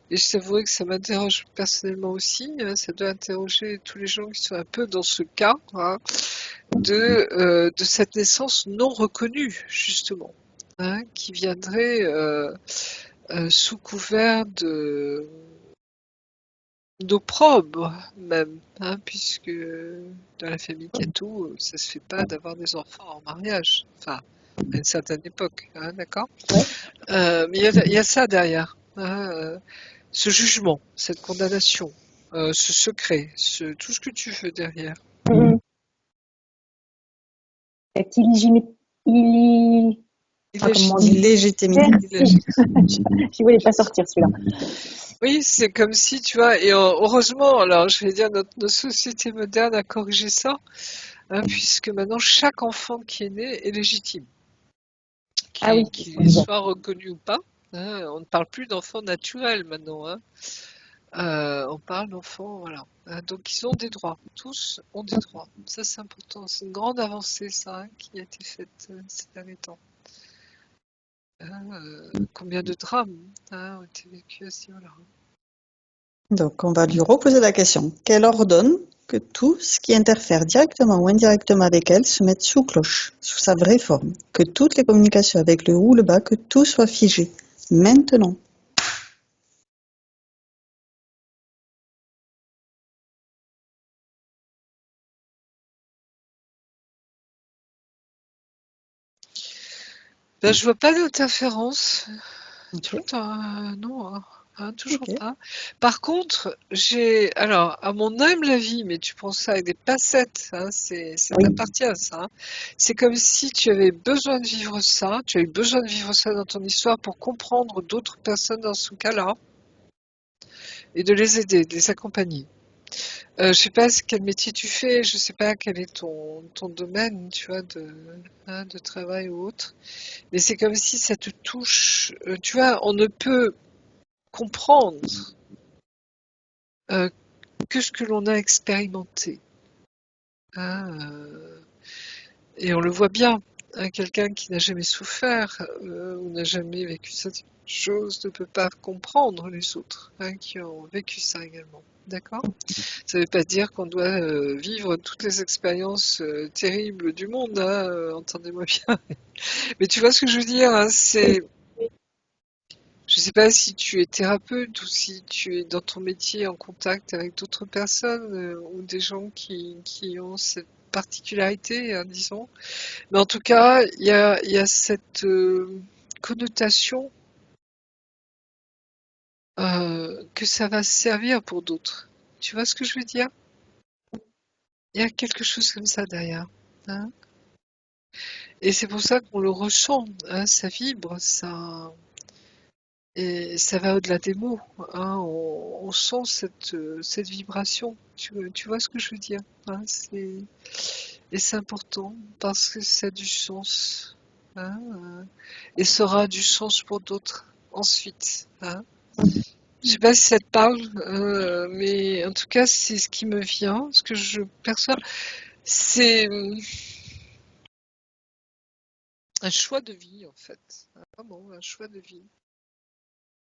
Et je t'avouerai que ça m'interroge personnellement aussi. Hein, ça doit interroger tous les gens qui sont un peu dans ce cas, hein, de cette naissance non reconnue, justement, hein, qui viendrait sous couvert d'opprobre même, hein, puisque dans la famille catho, ça se fait pas d'avoir des enfants en mariage. Enfin, à une certaine époque, hein, d'accord? Ouais. Mais il y a ça derrière, hein, ce jugement, cette condamnation, ce secret, tout ce que tu veux derrière. Mhm. Cette comment on dit? Illégitimité. Merci. Je voulais pas sortir celui-là. Oui, c'est comme si, tu vois, et heureusement, alors je vais dire, notre société moderne a corrigé ça, hein, puisque maintenant chaque enfant qui est né est légitime, Ah oui, c'est ce qu'on qu'il disait. soit reconnu ou pas. Hein, on ne parle plus d'enfants naturels maintenant, hein. On parle d'enfants, voilà. Hein, donc ils ont des droits, tous ont des droits. Ça c'est important, c'est une grande avancée ça, hein, qui a été faite ces derniers temps. Hein, combien de drames, hein, ont été vécus à ce niveau-là. Donc, on va lui reposer la question. Qu'elle ordonne que tout ce qui interfère directement ou indirectement avec elle se mette sous cloche, sous sa vraie forme. Que toutes les communications avec le haut ou le bas, que tout soit figé. Maintenant. Ben, je vois pas d'interférence. Ok, Non, hein, toujours ok. pas. Par contre, alors, à mon humble avis, mais tu prends ça avec des pincettes, hein, ça Oui. t'appartient, ça, hein. C'est comme si tu avais besoin de vivre ça, tu as eu besoin de vivre ça dans ton histoire pour comprendre d'autres personnes dans ce cas-là et de les aider, de les accompagner. Je sais pas quel métier tu fais, je sais pas quel est ton domaine, tu vois, de travail ou autre, mais c'est comme si ça te touche. Tu vois, on ne peut comprendre euh, que ce que l'on a expérimenté, hein, et on le voit bien, hein, quelqu'un qui n'a jamais souffert ou n'a jamais vécu cette chose ne peut pas comprendre les autres, hein, qui ont vécu ça également. D'accord? Ça ne veut pas dire qu'on doit vivre toutes les expériences terribles du monde, hein, entendez-moi bien. Mais tu vois ce que je veux dire, hein, je ne sais pas si tu es thérapeute ou si tu es dans ton métier en contact avec d'autres personnes ou des gens qui ont cette particularité, hein, disons. Mais en tout cas, il y a cette connotation que ça va servir pour d'autres. Tu vois ce que je veux dire? Il y a quelque chose comme ça derrière, hein. Et c'est pour ça qu'on le ressent, hein, ça vibre, et ça va au-delà des mots, hein, on sent cette vibration. Tu vois ce que je veux dire, hein, et c'est important parce que ça a du sens, hein, et ça aura du sens pour d'autres ensuite, hein. Je sais pas si ça te parle, mais en tout cas, c'est ce qui me vient, ce que je perçois. C'est un choix de vie, en fait. Vraiment, un choix de vie.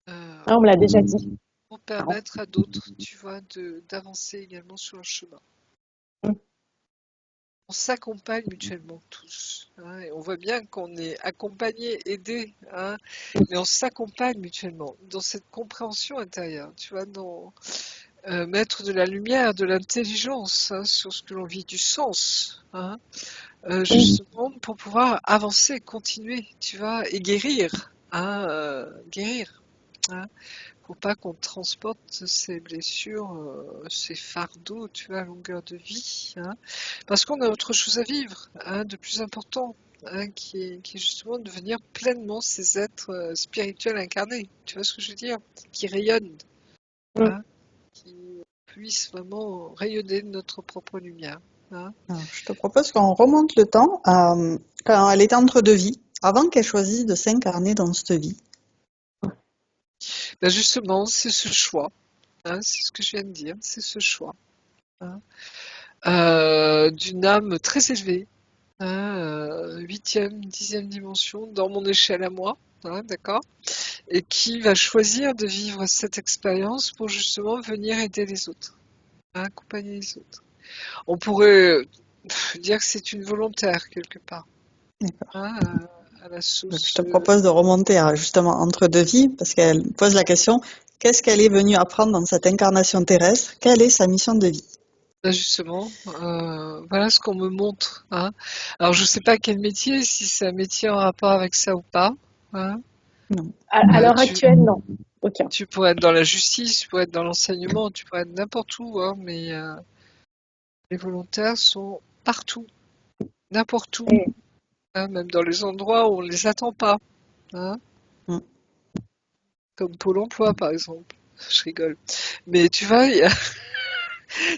Ah, on me l'a déjà dit. Pour Marrant. permettre à d'autres, tu vois, d'avancer également sur le chemin. Mm. On s'accompagne mutuellement tous, hein, et on voit bien qu'on est accompagné, aidé, hein, mais on s'accompagne mutuellement dans cette compréhension intérieure, tu vois, dans mettre de la lumière, de l'intelligence, hein, sur ce que l'on vit, du sens, hein, Oui. justement pour pouvoir avancer, continuer, tu vois, et guérir, hein, guérir, hein. Faut pas qu'on transporte ces blessures, ces fardeaux, tu vois, à longueur de vie, hein, parce qu'on a autre chose à vivre, hein, de plus important, hein, qui est justement de devenir pleinement ces êtres spirituels incarnés. Tu vois ce que je veux dire? Qui rayonnent, Mm. hein, qui puissent vraiment rayonner de notre propre lumière, hein. Alors, je te propose qu'on remonte le temps à quand elle était entre deux vies, avant qu'elle choisisse de s'incarner dans cette vie. Ben justement, c'est ce choix, hein, c'est ce que je viens de dire, c'est ce choix, hein, d'une âme très élevée, hein, 8e, 10e dimension dans mon échelle à moi, hein, d'accord, et qui va choisir de vivre cette expérience pour justement venir aider les autres, hein, accompagner les autres. On pourrait dire que c'est une volontaire quelque part, D'accord. hein, à la Donc, je sauce. te propose de remonter à justement entre deux vies, parce qu'elle pose la question, Qu'est-ce qu'elle est venue apprendre dans cette incarnation terrestre? Quelle est sa mission de vie? Bah, justement, voilà ce qu'on me montre, hein. Alors je sais pas quel métier, si c'est un métier en rapport avec ça ou pas, hein. Non. À l'heure Tu, actuelle, non. Aucun. tu pourrais être dans la justice, tu pourrais être dans l'enseignement, tu pourrais être n'importe où, hein, mais les volontaires sont partout, n'importe où, Et- hein, même dans les endroits où on les attend pas, hein, Mm. comme Pôle emploi par exemple. Je rigole. Mais tu vois, il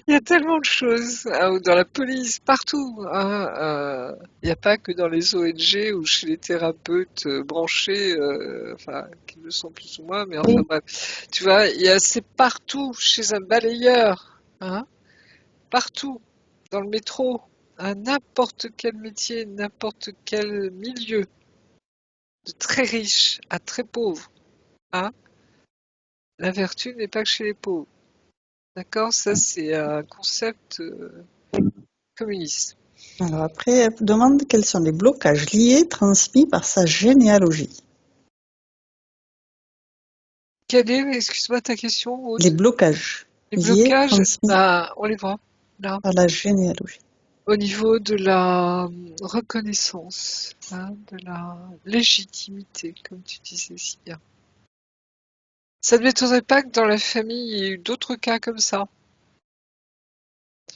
y a tellement de choses, hein, ou dans la police, partout, hein, il n'y a pas que dans les ONG ou chez les thérapeutes branchés, enfin, qui le sont plus ou moins, mais enfin Oui, bref. Tu vois, c'est partout, chez un balayeur, hein, partout, dans le métro, à n'importe quel métier, n'importe quel milieu, de très riche à très pauvre, hein. La vertu n'est pas que chez les pauvres. D'accord? Ça, c'est un concept communiste. Alors après, elle vous demande quels sont les blocages liés, transmis par sa généalogie. Quelle est, excuse-moi, ta question, Aude? Les blocages Les liés, blocages, transmis bah, on les voit, là, par la généalogie. au niveau de la reconnaissance, hein, de la légitimité, comme tu disais si bien. Ça ne m'étonnerait pas que dans la famille, il y ait eu d'autres cas comme ça.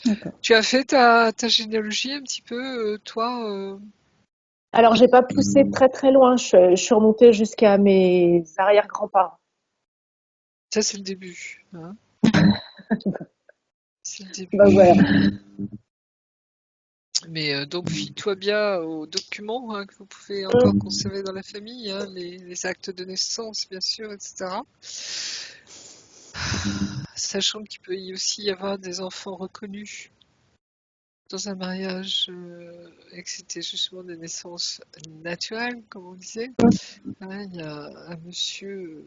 D'accord. Tu as fait ta généalogie un petit peu, toi alors j'ai pas poussé très très loin, je suis remontée jusqu'à mes arrière-grands-parents. Ça, c'est le début, hein, c'est le Bah début. voilà. Mais donc, fie-toi bien aux documents hein, que vous pouvez encore conserver dans la famille, hein, les actes de naissance, bien sûr, etc. Sachant qu'il peut y aussi y avoir des enfants reconnus dans un mariage et que c'était justement des naissances naturelles, comme on disait. Hein, il y a un monsieur,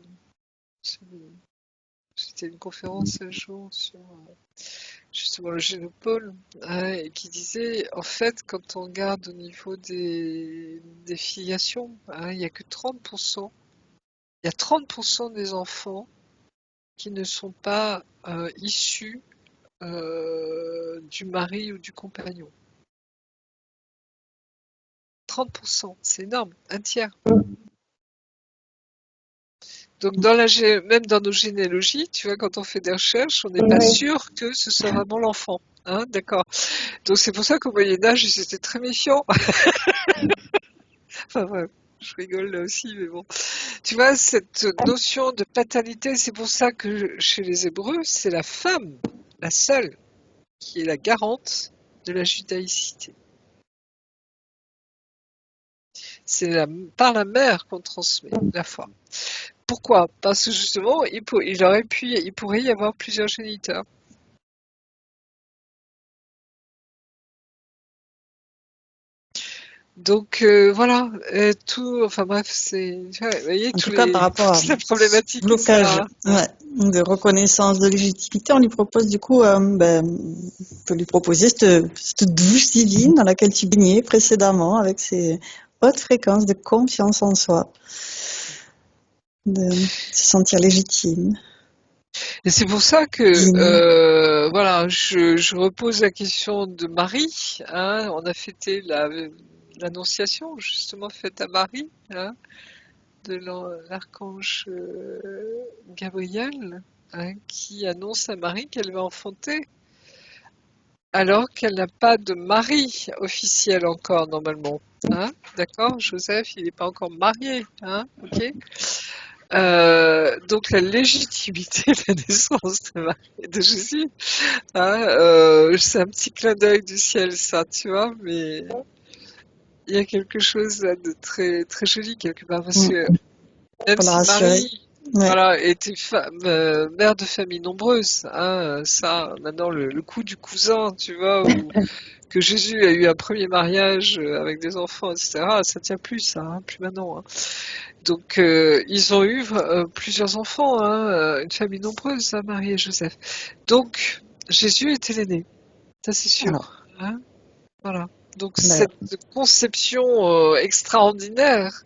c'était une conférence un jour sur justement le génopôle, hein, et qui disait en fait, quand on regarde au niveau des filiations, hein, il n'y a que 30%, il y a 30% des enfants qui ne sont pas issus du mari ou du compagnon. 30%, c'est énorme, un tiers. Donc même dans nos généalogies, tu vois, quand on fait des recherches, on n'est pas Oui. sûr que ce soit vraiment l'enfant. Hein, d'accord. Donc c'est pour ça qu'au Moyen-Âge, ils étaient très méfiants. Enfin bref, je rigole là aussi, mais bon. Tu vois, cette notion de paternité, c'est pour ça que chez les Hébreux, c'est la femme, la seule, qui est la garante de la judaïcité. C'est par la mère qu'on transmet la foi. Pourquoi? Parce que justement, il pourrait y avoir plusieurs géniteurs. Donc voilà, enfin bref, tu vois, vous voyez En tout cas, par rapport à toute la ce problématique est blocage ça. Hein. de reconnaissance de légitimité, on lui propose du coup, on peut lui proposer cette douche divine dans laquelle tu baignais précédemment avec ces hautes fréquences de confiance en soi, de se sentir légitime, Et c'est pour ça que digne. voilà, je repose la question de Marie. Hein, on a fêté l'annonciation, justement faite à Marie, hein, de l'archange Gabriel, hein, qui annonce à Marie qu'elle va enfanter, alors qu'elle n'a pas de mari officiel encore normalement. Hein, d'accord, Joseph, il n'est pas encore marié, hein, ok. Donc la légitimité de la naissance de Jésus, hein, c'est un petit clin d'œil du ciel, ça, tu vois, mais il y a quelque chose là de très très joli quelque part parce Mm. que même Pour la si rassurer. Marie, Ouais. voilà, était mère de famille nombreuse, hein, ça, maintenant le coup du cousin, tu vois, ou que Jésus a eu un premier mariage avec des enfants, etc. Ça tient plus, ça, hein, plus maintenant. Hein. Donc ils ont eu plusieurs enfants, hein, une famille nombreuse, hein, Marie et Joseph. Donc Jésus était l'aîné, ça c'est Alors, sûr. Hein, voilà. Donc ben, cette conception extraordinaire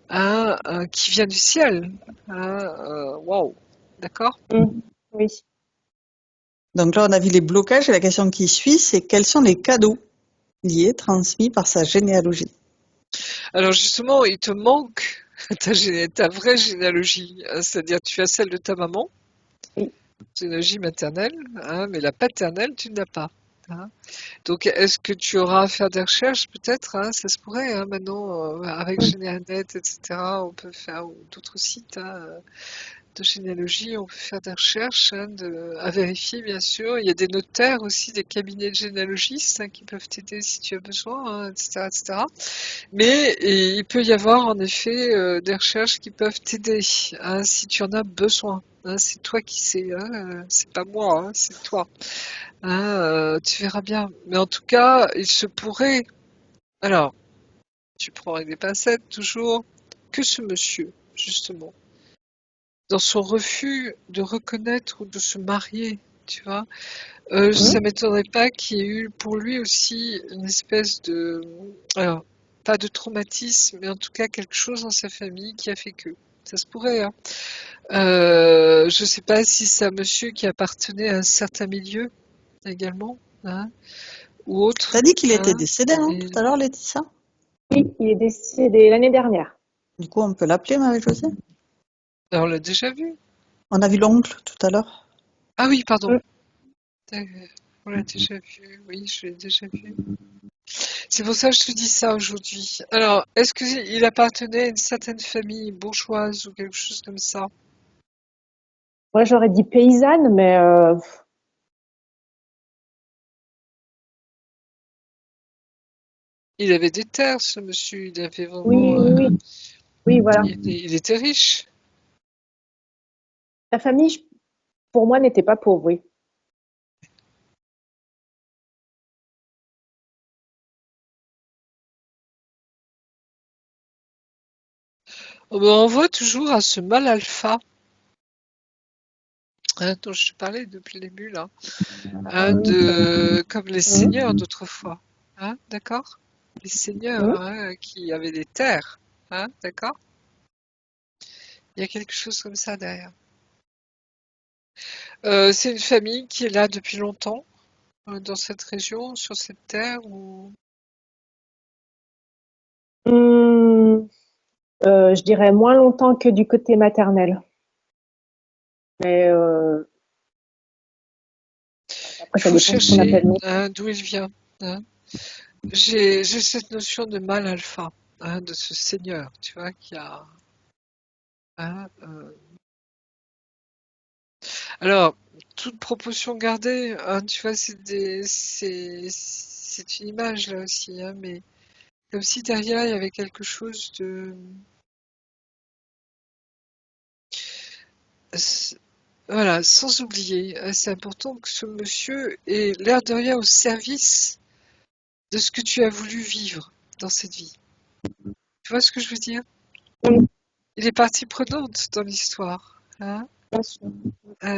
hein, qui vient du ciel, hein, waouh. D'accord? Oui. Donc là, on a vu les blocages et la question qui suit, c'est quels sont les cadeaux liés, transmis par sa généalogie? Alors justement, il te manque ta vraie généalogie, c'est-à-dire tu as celle de ta maman, Oui. généalogie maternelle, hein, mais la paternelle, tu ne l'as pas. Hein. Donc, est-ce que tu auras à faire des recherches peut-être, hein, ça se pourrait, hein, maintenant, avec Généanet, etc., on peut faire, ou d'autres sites, hein, de généalogie, on peut faire des recherches, hein, à vérifier, bien sûr. Il y a des notaires aussi, des cabinets de généalogistes, hein, qui peuvent t'aider si tu as besoin, hein, etc., etc. Mais il peut y avoir en effet des recherches qui peuvent t'aider, hein, si tu en as besoin. Hein, c'est toi qui sais, hein, c'est pas moi, hein, c'est toi. Hein, tu verras bien. Mais en tout cas, il se pourrait. Alors, tu prends avec des pincettes toujours que ce monsieur, justement, dans son refus de reconnaître ou de se marier, tu vois, ça m'étonnerait pas qu'il y ait eu pour lui aussi une espèce de, alors, pas de traumatisme, mais en tout cas quelque chose dans sa famille qui a fait que. Ça se pourrait, hein. Je sais pas si c'est un monsieur qui appartenait à un certain milieu également, hein, ou autre, T'as dit qu'il était hein. décédé, non, Et tout à l'heure, Laetitia? Oui, il est décédé l'année dernière. Du coup, on peut l'appeler Marie-Josée? on l'a déjà vu. On a vu l'oncle tout à l'heure. Ah oui, pardon. Mm. On l'a déjà vu. Oui, je l'ai déjà vu. C'est pour ça que je te dis ça aujourd'hui. Alors, est-ce qu'il appartenait à une certaine famille bourgeoise ou quelque chose comme ça? Moi, j'aurais dit paysanne, mais Il avait des terres, ce monsieur. Il avait oui, vraiment. oui, oui. Oui, voilà. Il était riche. La famille, pour moi, n'était pas pauvre, oui. On me renvoie toujours à ce mâle alpha, hein, dont je te parlais depuis le début, là. Hein, comme les seigneurs d'autrefois. Hein, d'accord? Les seigneurs, hein, qui avaient des terres. Hein, d'accord? Il y a quelque chose comme ça derrière. C'est une famille qui est là depuis longtemps, dans cette région, sur cette terre, ou Hum, je dirais moins longtemps que du côté maternel. Mais après, il ça faut dépend ce qu'on chercher, appelle nous. hein, d'où il vient. Hein. J'ai cette notion de mâle alpha, hein, de ce seigneur, tu vois, qui a. Hein, alors, toute proportion gardée, hein, tu vois, c'est une image là aussi, hein, mais comme si derrière il y avait quelque chose de. Voilà, sans oublier, c'est important que ce monsieur ait l'air de rien au service de ce que tu as voulu vivre dans cette vie. Tu vois ce que je veux dire? Oui, Il est partie prenante dans l'histoire. Hein. bien sûr.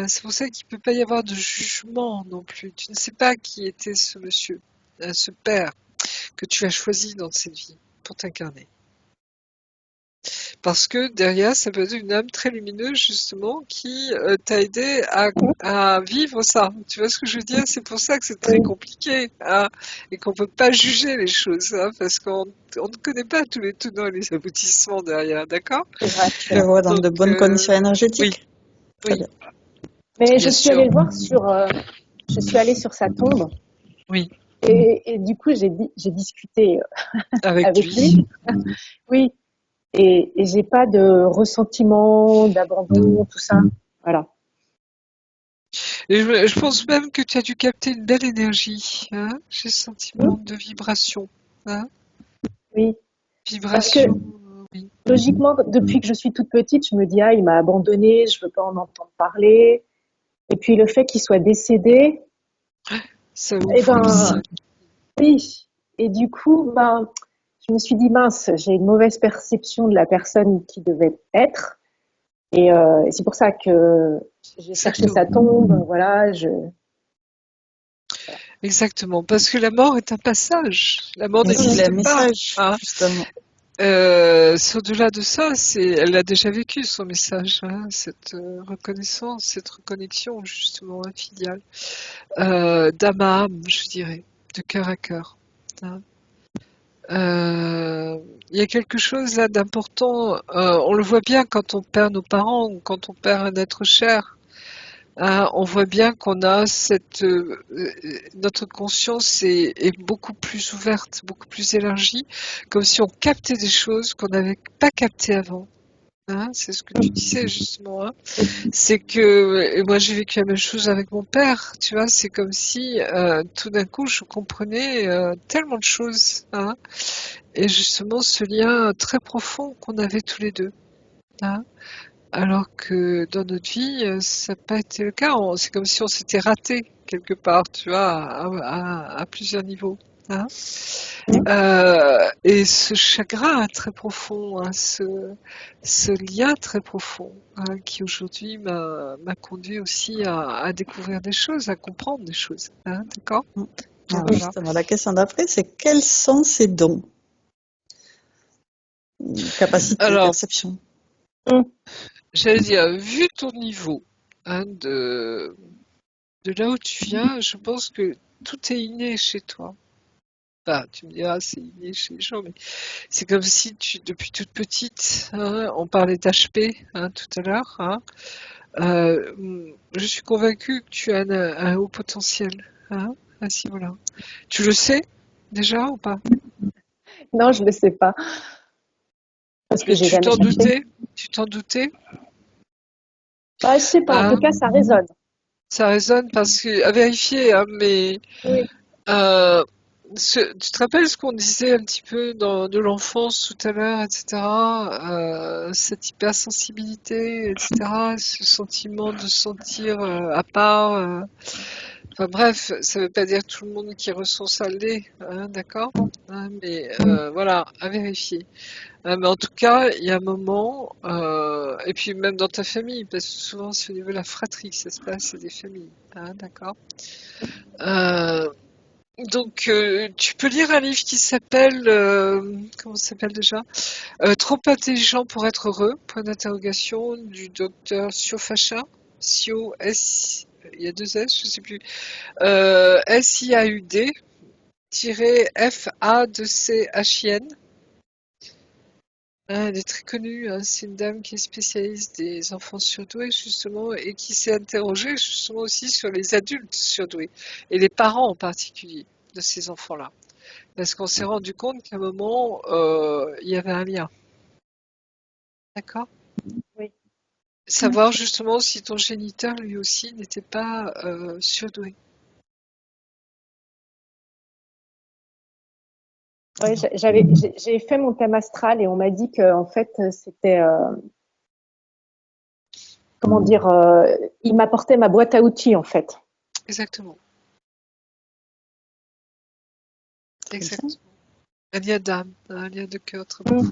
C'est pour ça qu'il ne peut pas y avoir de jugement non plus. Tu ne sais pas qui était ce monsieur, ce père que tu as choisi dans cette vie pour t'incarner. Parce que derrière, ça peut être une âme très lumineuse, justement, qui t'a aidé à vivre ça. Tu vois ce que je veux dire? C'est pour ça que c'est très Oui, compliqué, hein, et qu'on ne peut pas juger les choses, hein, parce qu'on ne connaît pas tous les tenants et les aboutissements derrière, d'accord? c'est vrai, Tu c'est le vrai. vois dans de Donc, bonnes conditions oui, énergétiques? Très oui, bien. Mais je bien suis allée sûr, le voir je suis allée sur sa tombe oui, et du coup j'ai discuté avec avec lui. lui. Oui, et j'ai pas de ressentiment, d'abandon, tout ça. Voilà. Et je pense même que tu as dû capter une belle énergie, hein? J'ai le sentiment de vibration, hein? Oui, parce que Vibration, oui. logiquement, depuis que je suis toute petite, je me dis ah il m'a abandonnée, je veux pas en entendre parler. Et puis le fait qu'il soit décédé, Ça eh ouvre aussi. ben oui. Et du coup, ben je me suis dit mince, j'ai une mauvaise perception de la personne qui devait être. Et c'est pour ça que j'ai cherché sa Exactement. tombe. Voilà, Exactement. Parce que la mort est un passage. La mort Mais s'il a n'existe un pas. message, Hein. justement. C'est au-delà de ça, elle a déjà vécu son message, hein, cette reconnaissance, cette reconnexion justement filiale, d'âme à âme, je dirais, de cœur à cœur. Hein. Il y a quelque chose là d'important, on le voit bien quand on perd nos parents ou quand on perd un être cher. Hein, on voit bien qu'on a notre conscience est beaucoup plus ouverte, beaucoup plus élargie, comme si on captait des choses qu'on n'avait pas captées avant. Hein, c'est ce que tu disais justement. Hein. C'est que et moi j'ai vécu la même chose avec mon père. Tu vois, c'est comme si tout d'un coup je comprenais tellement de choses. Hein, et justement ce lien très profond qu'on avait tous les deux. Hein. Alors que dans notre vie, ça n'a pas été le cas. C'est comme si on s'était raté quelque part, tu vois, à plusieurs niveaux. Hein. Et ce chagrin très profond, hein, ce lien très profond, hein, qui aujourd'hui m'a conduit aussi à découvrir des choses, à comprendre des choses. Hein, d'accord? Alors Voilà. justement, la question d'après, c'est quels sont ces dons? Capacité, Alors, perception. j'allais dire, vu ton niveau, hein, de là où tu viens, je pense que tout est inné chez toi. Enfin, tu me diras, c'est inné chez les gens, mais c'est comme si depuis toute petite, hein, on parlait d'HP hein, tout à l'heure. Hein, je suis convaincue que tu as un haut potentiel hein, à ce niveau-là. Tu le sais déjà ou pas? Non, je le sais pas. Parce que Mais j'ai tu jamais t'en cherché. doutais? Tu t'en doutais? Bah, je sais pas. En tout Hein, cas, ça résonne. ça résonne parce que, à vérifier, hein, mais Oui. euh, tu te rappelles ce qu'on disait un petit peu de l'enfance tout à l'heure, etc. Cette hypersensibilité, etc. Ce sentiment de se sentir à part. Enfin bref, ça veut pas dire tout le monde qui ressent ça l'est, hein, d'accord? Hein, mais voilà, à vérifier. Mais en tout cas, il y a un moment, et puis même dans ta famille, parce que souvent c'est au niveau de la fratrie que ça se passe, c'est des familles, hein, d'accord? Euh, donc, tu peux lire un livre qui s'appelle, comment ça s'appelle déjà? Trop intelligent pour être heureux, point d'interrogation, du docteur Siofacha. Sio, S, il y a deux S, je sais plus. SIAUD, FA2CHIN. Elle est très connue, hein, c'est une dame qui est spécialiste des enfants surdoués, justement, et qui s'est interrogée, justement, aussi sur les adultes surdoués, et les parents en particulier de ces enfants-là. Parce qu'on s'est rendu compte qu'à un moment, il y avait un lien. D'accord? Oui. Savoir justement si ton géniteur, lui aussi, n'était pas surdoué. Ouais, j'ai fait mon thème astral et on m'a dit que en fait c'était comment dire, il m'apportait ma boîte à outils en fait. Exactement. Très bien. Exactement. Un lien d'âme, un lien de cœur très profond.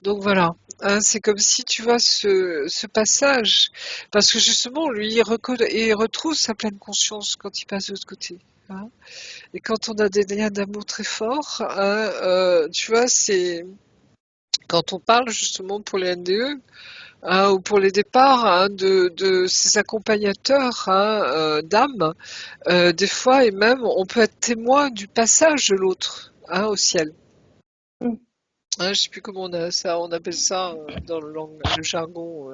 Donc voilà, hein, c'est comme si tu vois ce passage, parce que justement, lui, il retrouve sa pleine conscience quand il passe de l'autre côté. Hein. Et quand on a des liens d'amour très forts, hein, tu vois, c'est quand on parle justement pour les NDE, hein, ou pour les départs hein, de ces accompagnateurs hein, d'âme, des fois, et même, on peut être témoin du passage de l'autre hein, au ciel. Mm. Hein, je sais plus comment on appelle ça dans le jargon.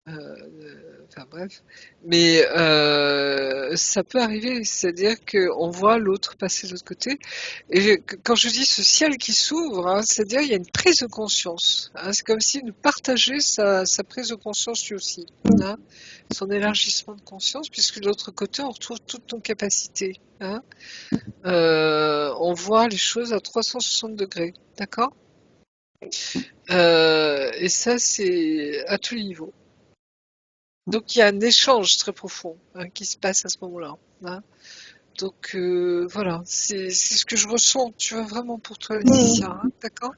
Enfin bref, mais ça peut arriver, c'est-à-dire qu'on voit l'autre passer de l'autre côté. Et quand je dis ce ciel qui s'ouvre, hein, c'est-à-dire il y a une prise de conscience. Hein, c'est comme s'il nous partageait sa prise de conscience lui aussi, hein, son élargissement de conscience, puisque de l'autre côté on retrouve toute nos capacités. Hein. On voit les choses à 360 degrés, d'accord? Et ça c'est à tous les niveaux. Donc il y a un échange très profond hein, qui se passe à ce moment-là. Hein. Donc voilà, c'est ce que je ressens, tu vois, vraiment pour toi, Laetitia. Hein, d'accord?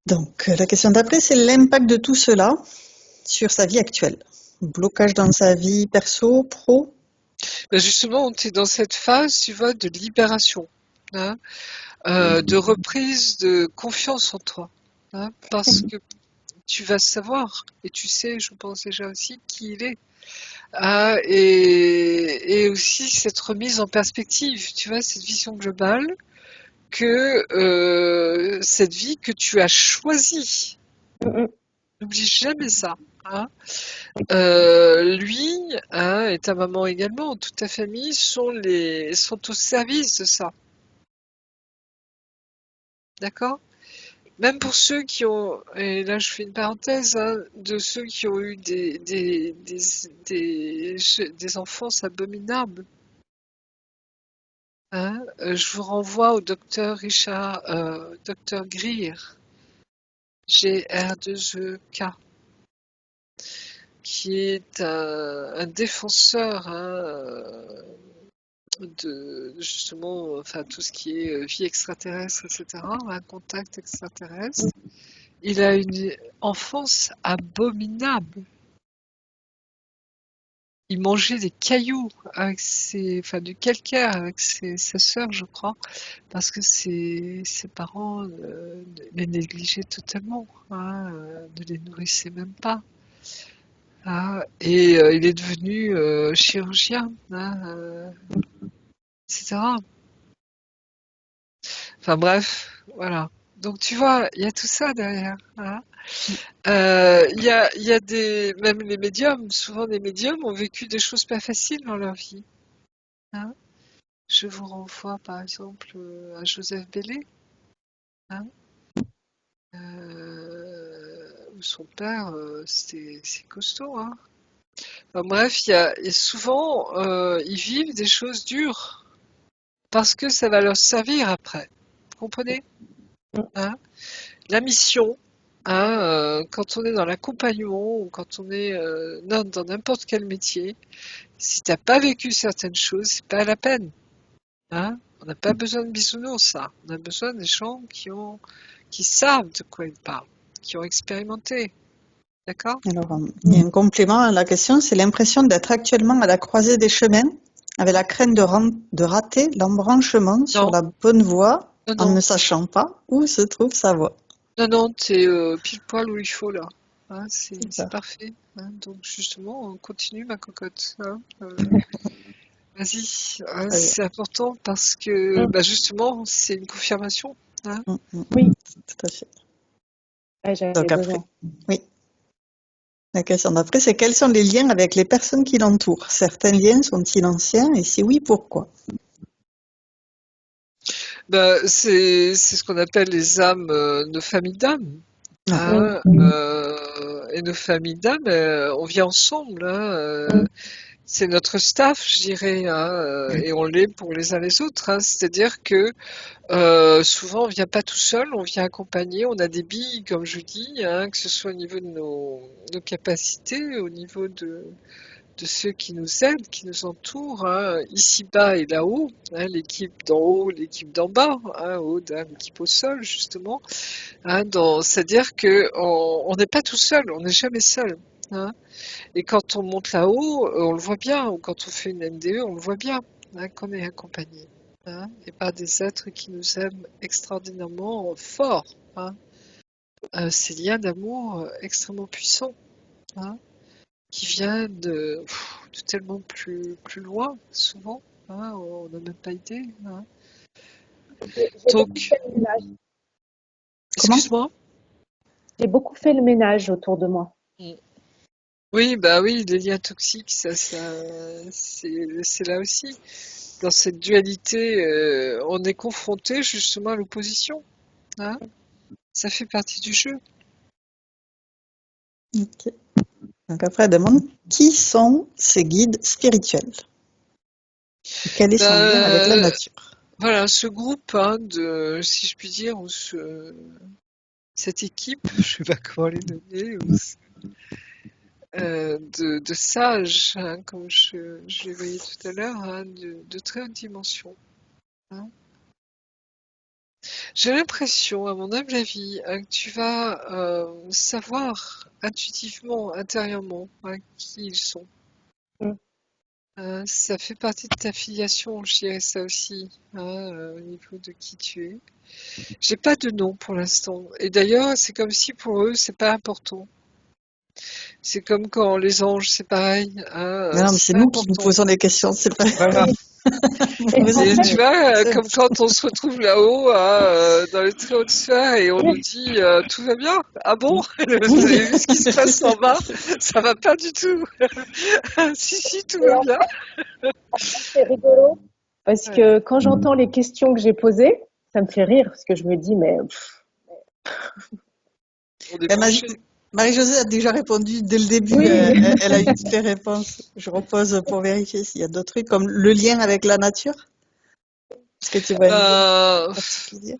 Donc, la question d'après, c'est l'impact de tout cela sur sa vie actuelle. Blocage dans sa vie perso, pro. Ben justement, tu es dans cette phase, tu vois, de libération. Hein. de reprise de confiance en toi. Hein, parce que tu vas savoir, et tu sais, je pense déjà aussi, qui il est. Ah, et aussi cette remise en perspective, tu vois, cette vision globale que cette vie que tu as choisie. Mm, N'oublie jamais ça. Hein. Lui hein, et ta maman également, toute ta famille sont au service de ça. D'accord? Même pour ceux qui ont, et là je fais une parenthèse, hein, de ceux qui ont eu des enfances abominables. Hein, je vous renvoie au docteur Richard, docteur Greer, G-R-2-E-K, qui est un défenseur hein, de justement, enfin tout ce qui est vie extraterrestre, etc., un contact extraterrestre. Il a une enfance abominable. Il mangeait des cailloux avec enfin du calcaire avec sa sœur, je crois, parce que ses parents les négligeaient totalement, hein, ne les nourrissaient même pas. Hein, et il est devenu chirurgien, hein, etc. Enfin bref, voilà. Donc tu vois, il y a tout ça derrière. Hein. Il y a même les médiums, souvent les médiums ont vécu des choses pas faciles dans leur vie. Hein. Je vous renvoie par exemple à Joseph Bellé, hein, où son père, c'est costaud. Hein. Enfin, bref, et souvent ils vivent des choses dures parce que ça va leur servir après. Vous comprenez? Hein. La mission, hein, quand on est dans l'accompagnement ou quand on est dans n'importe quel métier, si t'as pas vécu certaines choses, c'est pas la peine. Hein. On n'a pas besoin de bisounours, ça. On a besoin des gens qui savent de quoi ils parlent, qui ont expérimenté. D'accord? Alors, il y a un complément à la question, c'est l'impression d'être actuellement à la croisée des chemins, avec la crainte de rater l'embranchement sur Non, la bonne voie non, en non, ne sachant pas où se trouve sa voie. non, non, t'es pile poil où il faut là. Hein, c'est Super. parfait. Hein. Donc justement, on continue ma cocotte. Hein. Vas-y, hein, Très bien. c'est important parce que bah, justement, c'est une confirmation. Hein. Oui, Tout à fait. ouais, j'avais Donc après, besoin. oui. La question d'après, c'est quels sont les liens avec les personnes qui l'entourent? Certains liens sont-ils anciens? Et si oui, pourquoi? Bah, c'est ce qu'on appelle les âmes, nos familles d'âmes. Ah, Hein, et nos familles d'âmes, on vit ensemble. Hein, c'est notre staff, je dirais, hein, et on l'est pour les uns les autres. Hein, c'est-à-dire que souvent on vient pas tout seul, on vient accompagné. On a des billes, comme je dis, hein, que ce soit au niveau de nos capacités, au niveau de ceux qui nous aident, qui nous entourent, hein, ici-bas et là-haut, hein, l'équipe d'en haut, l'équipe d'en bas, hein, haut, l'équipe au sol, justement. Hein, c'est-à-dire que on n'est pas tout seul, on n'est jamais seul. Hein. Et quand on monte là-haut, on le voit bien, ou quand on fait une NDE, on le voit bien, hein, qu'on est accompagné. Hein, et par des êtres qui nous aiment extraordinairement fort. Hein. Ces liens d'amour extrêmement puissants. Hein qui vient de tellement plus loin, souvent. Hein, on n'a même pas idée. Hein. J'ai beaucoup Donc, fait le ménage. comment? excuse-moi. J'ai beaucoup fait le ménage autour de moi. Mm. Oui, bah oui, les liens toxiques, c'est là aussi. Dans cette dualité, on est confronté justement à l'opposition. Hein. Ça fait partie du jeu. Ok. Donc après, elle demande qui sont ces guides spirituels? Et quel est son lien avec la Bah, nature? voilà, ce groupe, hein, si je puis dire, ou cette équipe, je sais pas comment les nommer, de sages, hein, comme je les voyais tout à l'heure, hein, de très haute dimension. Hein. J'ai l'impression, à mon humble avis, hein, que tu vas savoir intuitivement, intérieurement, hein, qui ils sont. Mm. Ça fait partie de ta filiation, je dirais ça aussi, au niveau de qui tu es. J'ai pas de nom pour l'instant. Et d'ailleurs, c'est comme si pour eux, c'est pas important. C'est comme quand les anges, c'est pareil, Mais non, mais c'est c'est pas nous qui nous important. posons des questions, c'est pas Voilà. vous Et posez en des Et fait, tu vois, questions. comme quand on se retrouve là-haut, dans les très hautes sphères, et on nous dit tout va bien. Ah bon? Vous avez vu ce qui se passe en bas? Ça va pas du tout. Si, tout va en bien. fait, c'est rigolo parce Ouais. que quand j'entends les questions que j'ai posées, ça me fait rire parce que je me dis, mais On est Mais branché. Marie-Josée a déjà répondu dès le début, oui, elle a eu toutes les réponses. Je repose pour vérifier s'il y a d'autres trucs, comme le lien avec la nature. Est-ce que tu vois un lien Euh, particulier?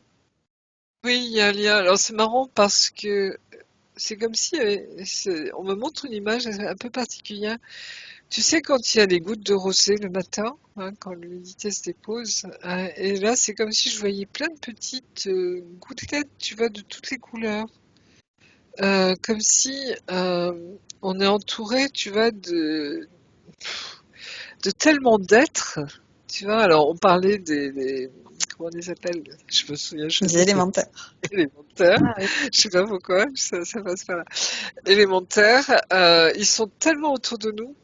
oui, il y a un lien. Alors c'est marrant parce que c'est comme si on me montre une image un peu particulière. Tu sais, quand il y a des gouttes de rosée le matin, quand l'humidité se dépose, et là, c'est comme si je voyais plein de petites gouttelettes, tu vois, de toutes les couleurs. Comme si on est entouré, tu vois, de tellement d'êtres, tu vois. Alors, on parlait comment on les appelle? Je me souviens Les jamais des élémentaires. élémentaires. ah, oui. Je sais pas pourquoi, ça passe par là. Élémentaires, ils sont tellement autour de nous.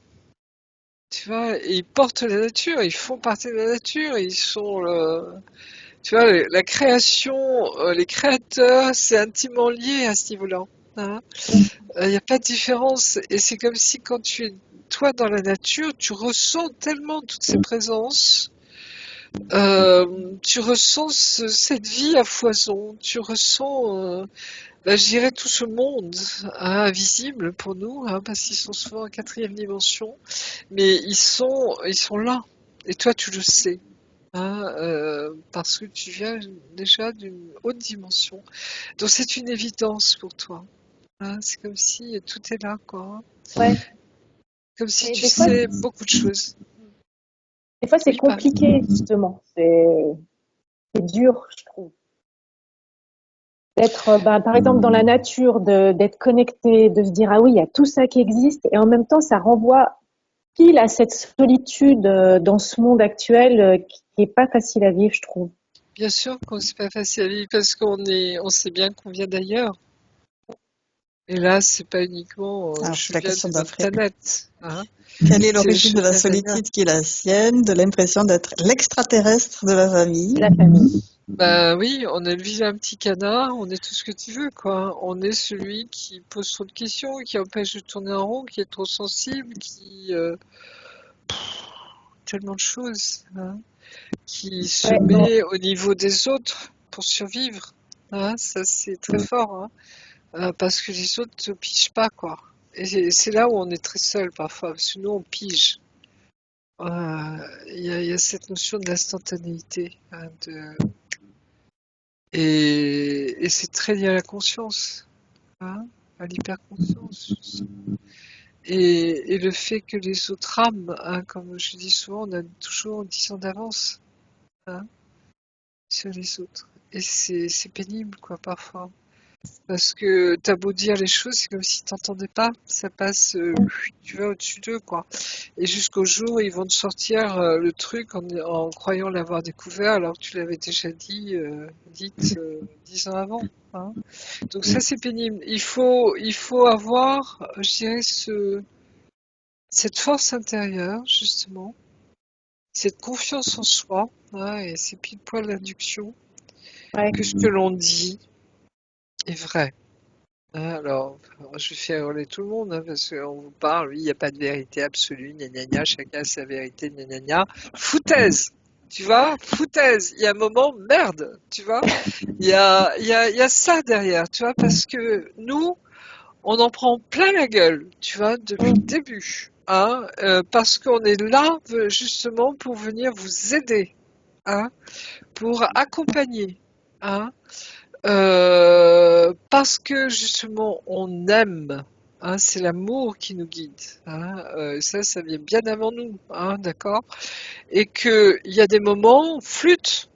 Tu vois, et ils portent la nature, ils font partie de la nature, ils sont tu vois, la création, les créateurs, c'est intimement lié à ce niveau-là. Hein. Il n'y a pas de différence. Et c'est comme si quand tu es, toi, dans la nature, tu ressens tellement toutes ces présences, tu ressens cette vie à foison, tu ressens, je dirais, tout ce monde invisible pour nous, parce qu'ils sont souvent en quatrième dimension. Mais ils sont là. Et toi, tu le sais. Parce que tu viens déjà d'une haute dimension. Donc c'est une évidence pour toi. C'est comme si tout est là, quoi. Ouais. Comme si Et tu sais beaucoup de choses. des fois, c'est Oui, pas. compliqué justement. C'est dur, je trouve. D'être, par exemple, dans la nature, d'être connecté, de se dire ah oui, il y a tout ça qui existe, et en même temps, ça renvoie pile à cette solitude dans ce monde actuel qui est pas facile à vivre, je trouve. Bien sûr qu'on c'est pas facile à vivre parce on sait bien qu'on vient d'ailleurs. Et là, c'est pas uniquement Alors, je c'est la viens question d'une autre d'après. planète. Quelle est C'est l'origine je de la viens d'ailleurs. solitude qui est la sienne, de l'impression d'être l'extraterrestre de la famille? La famille. Bah oui, on est le vilain petit canard, on est tout ce que tu veux, quoi. On est celui qui pose trop de questions, qui empêche de tourner en rond, qui est trop sensible, tellement de choses, qui se Ouais, met au niveau des autres pour survivre. Ça, c'est très fort, parce que les autres ne pigent pas, quoi. Et c'est là où on est très seul parfois, parce que nous, on pige. Il y a cette notion de l'instantanéité, et c'est très lié à la conscience, à l'hyperconscience. Et le fait que les autres âmes, comme je dis souvent, on a toujours 10 ans d'avance hein, sur les autres. Et c'est pénible, quoi, parfois. Parce que t'as beau dire les choses, c'est comme si t'entendais pas. Ça passe, tu vas au-dessus d'eux, quoi. Et jusqu'au jour où ils vont te sortir le truc en croyant l'avoir découvert, alors que tu l'avais déjà dite 10 ans avant. Hein. Donc ça, c'est pénible. Il faut avoir, je dirais, cette force intérieure, justement, cette confiance en soi, et c'est pile poil l'induction, ouais. que ce que l'on dit est vrai. Alors, je vais faire hurler tout le monde, parce qu'on vous parle, oui, il n'y a pas de vérité absolue, gna gna gna, chacun a sa vérité, gna gna gna. Foutaise! Tu vois? Foutaise! Il y a un moment, merde! Tu vois? Il y a ça derrière, tu vois, parce que nous, on en prend plein la gueule, tu vois, depuis le début. Parce qu'on est là justement pour venir vous aider, pour accompagner. Hein, parce que justement on aime. C'est l'amour qui nous guide. Ça vient bien avant nous, d'accord. Et que il y a des moments flûte,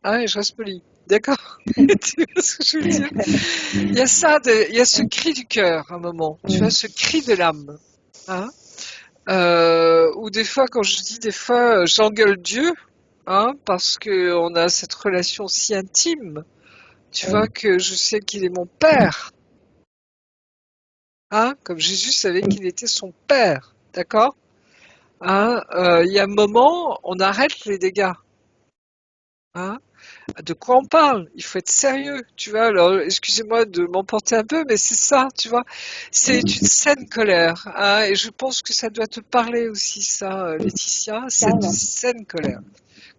et je reste poli, d'accord. Tu vois ce que je veux dire? Il y a ça, il y a ce cri du cœur, un moment. Tu vois, ce cri de l'âme. Hein Ou des fois, quand je dis des fois, j'engueule Dieu, hein, parce que on a cette relation si intime, tu vois, que je sais qu'il est mon père, hein, comme Jésus savait qu'il était son père, d'accord? Hein, il y a un moment, on arrête les dégâts, hein. De quoi on parle? Il faut être sérieux, tu vois. Alors, excusez-moi de m'emporter un peu, mais c'est ça, tu vois. C'est une saine colère, hein, et je pense que ça doit te parler aussi, ça, Laetitia, cette Carrément. saine colère.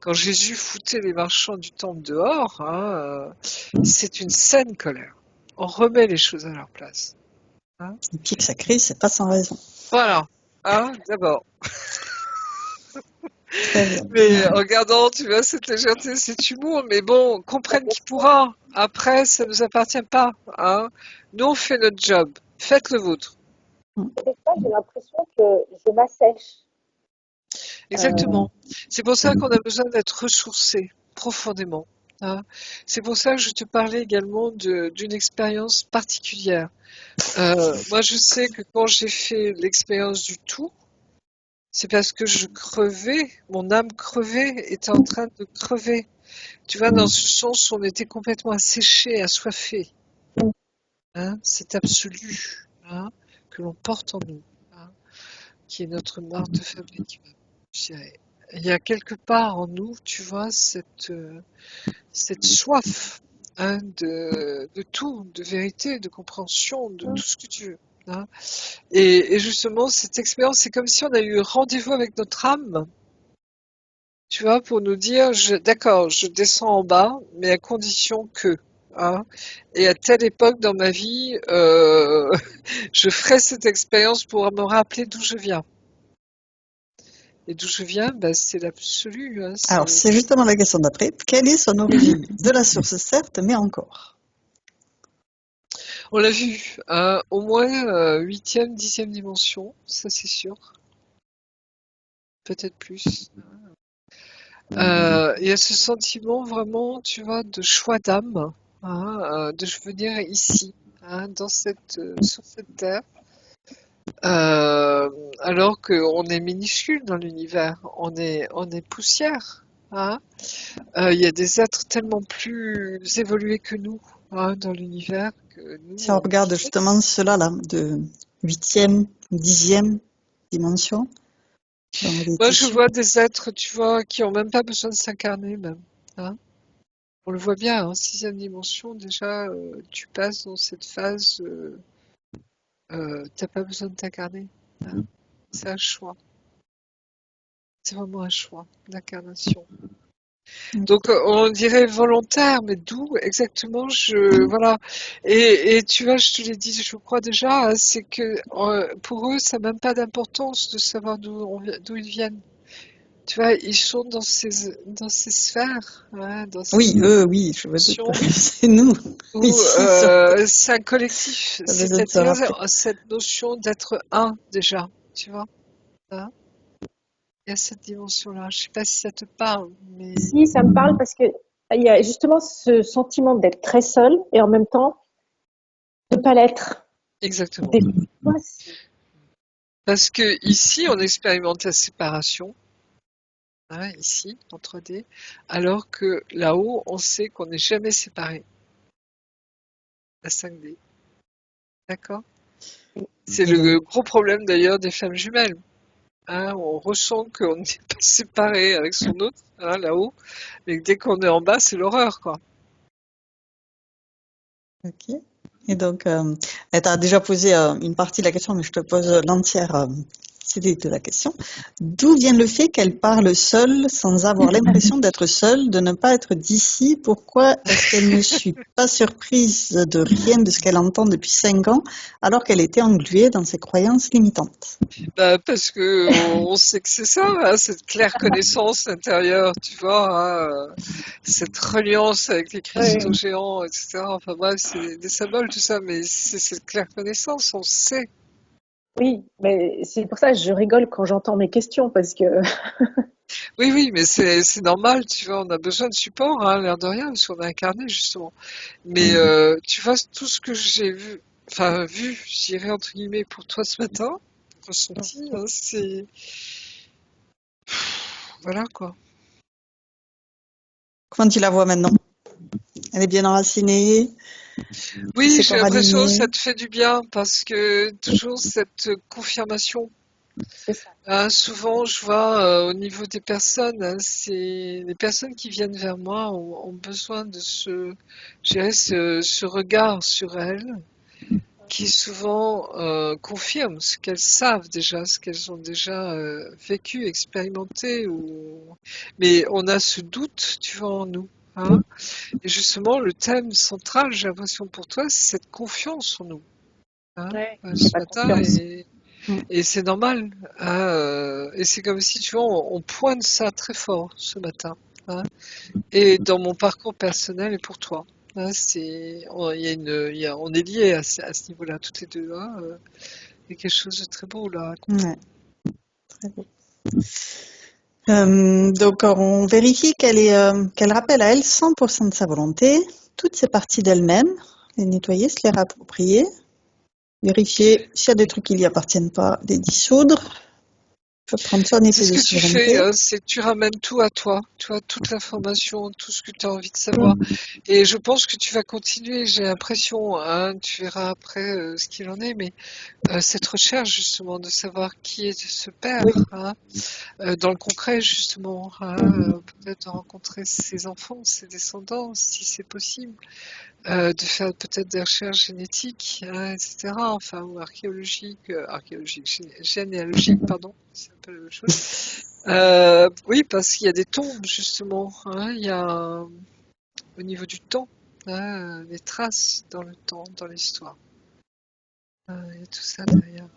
Quand Jésus foutait les marchands du temple dehors, hein, c'est une saine colère. On remet les choses à leur place, hein. Et puis que ça crie, c'est pas sans raison. Voilà, hein, d'abord. Très bien. Mais en regardant, tu vois, cette légèreté, cet humour, mais bon, comprenne qui pourra. Après, ça nous appartient pas, hein. Nous, on fait notre job. Faites le vôtre. Des fois, j'ai l'impression que je m'assèche. Exactement. C'est pour ça qu'on a besoin d'être ressourcé profondément, hein. C'est pour ça que je te parlais également d'une expérience particulière. Moi, je sais que quand j'ai fait l'expérience du tout, c'est parce que je crevais, mon âme crevait, était en train de crever. Tu vois, dans ce sens où on était complètement asséché, assoiffé, hein, cet absolu, hein, que l'on porte en nous, hein, qui est notre marque de fabrique, je dirais. Il y a quelque part en nous, tu vois, cette soif, hein, de tout, de vérité, de compréhension, de tout ce que tu veux, hein. Et justement, cette expérience, c'est comme si on a eu rendez-vous avec notre âme, tu vois, pour nous dire, d'accord, je descends en bas, mais à condition que, hein, et à telle époque dans ma vie, je ferai cette expérience pour me rappeler d'où je viens. Et d'où je viens, bah, c'est l'absolu, hein, Alors, c'est justement la question d'après. Quelle est son origine? De la source, certes, mais encore. on l'a vu, hein, au moins 8e, 10e dimension, ça c'est sûr, peut-être plus. Il y a ce sentiment vraiment, tu vois, de choix d'âme, hein, de venir ici, hein, sur cette terre, alors qu'on est minuscule dans l'univers, on est poussière, hein. Il y a des êtres tellement plus évolués que nous, hein, dans l'univers, que nous, Si on on est regarde justement pièces. cela là, de 8e, 10e dimension, dans les Moi, je tissus. vois des êtres, tu vois, qui ont même pas besoin de s'incarner, même, hein. On le voit bien, en 6e dimension, déjà, tu passes dans cette phase, t'as pas besoin de t'incarner, hein. C'est un choix. C'est vraiment un choix d'incarnation. Donc, on dirait volontaire, mais d'où exactement voilà. Et tu vois, je te l'ai dit, je crois déjà, hein, c'est que pour eux, ça n'a même pas d'importance de savoir d'où ils viennent. Tu vois, ils sont dans ces sphères, hein, dans Oui, ces eux, oui, je veux dire, dimensions c'est nous, où ici, surtout. c'est un collectif, Ça a besoin de se c'est-à-dire rappeler. cette notion d'être un déjà, tu vois, hein. Il y a cette dimension-là. Je sais pas si ça te parle, mais Si, ça me parle parce que il y a justement ce sentiment d'être très seul et en même temps de ne pas l'être. exactement. Des fois, Parce que ici, on expérimente la séparation, hein, ici, en 3D, alors que là-haut, on sait qu'on n'est jamais séparé, la 5D. D'accord? C'est Et donc, le gros problème d'ailleurs des femmes jumelles, hein. On ressent qu'on n'est pas séparé avec son autre, hein, là-haut, mais que dès qu'on est en bas, c'est l'horreur, quoi. ok. Et donc, tu as déjà posé une partie de la question, mais je te pose l'entière série de la question. D'où vient le fait qu'elle parle seule, sans avoir l'impression d'être seule, de ne pas être d'ici? Pourquoi est-ce qu'elle ne suit pas surprise de rien de ce qu'elle entend depuis 5 ans, alors qu'elle était engluée dans ses croyances limitantes? Bah, parce que on sait que c'est ça, hein, cette claire connaissance intérieure, tu vois, hein, cette reliance avec les cristaux ouais, géants, etc. Enfin bref, c'est des symboles, tout ça, mais c'est cette claire connaissance, on sait. oui, mais c'est pour ça que je rigole quand j'entends mes questions parce que Oui, oui, mais c'est normal, tu vois, on a besoin de support, hein, l'air de rien, parce qu'on est incarné, justement. Mais tu vois, tout ce que j'ai vu, enfin vu, je dirais entre guillemets, pour toi ce matin, ressenti, hein, c'est... Voilà, quoi. Comment tu la vois maintenant? Elle est bien enracinée, Oui, ses j'ai corps l'impression que ça alignés. te fait du bien parce que toujours cette confirmation. C'est ça. Souvent, je vois au niveau des personnes, hein, c'est les personnes qui viennent vers moi ont besoin de ce regard sur elles qui souvent confirme ce qu'elles savent déjà, ce qu'elles ont déjà vécu, expérimenté. Mais on a ce doute, tu vois, en nous. Hein. Et justement, le thème central, j'ai l'impression pour toi, c'est cette confiance en nous. Hein, Ouais, j'ai ce pas matin, confiance. et c'est normal. Hein, et c'est comme si, tu vois, on pointe ça très fort ce matin. Hein. Et dans mon parcours personnel et pour toi. Hein, on est liés à ce niveau-là, toutes les deux. Hein, il y a quelque chose de très beau là. Ouais, très beau. Donc, on vérifie qu'elle rappelle à elle 100% de sa volonté, toutes ces parties d'elle-même, les nettoyer, se les réapproprier, vérifier s'il y a des trucs qui ne lui appartiennent pas, les dissoudre, prendre son C'est épée ce de que tu fais, souveraineté. hein, c'est que tu ramènes tout à toi, tu vois, toute l'information, tout ce que tu as envie de savoir. Et je pense que tu vas continuer, j'ai l'impression, hein, tu verras après ce qu'il en est, mais cette recherche justement de savoir qui est ce père, Oui. hein, dans le concret justement, hein, peut-être de rencontrer ses enfants, ses descendants, si c'est possible, de faire peut-être des recherches génétiques, hein, etc., enfin, ou généalogiques, pardon, c'est un peu la même chose. Oui, parce qu'il y a des tombes justement, hein, il y a au niveau du temps, hein, les traces dans le temps, dans l'histoire, il y a tout ça derrière.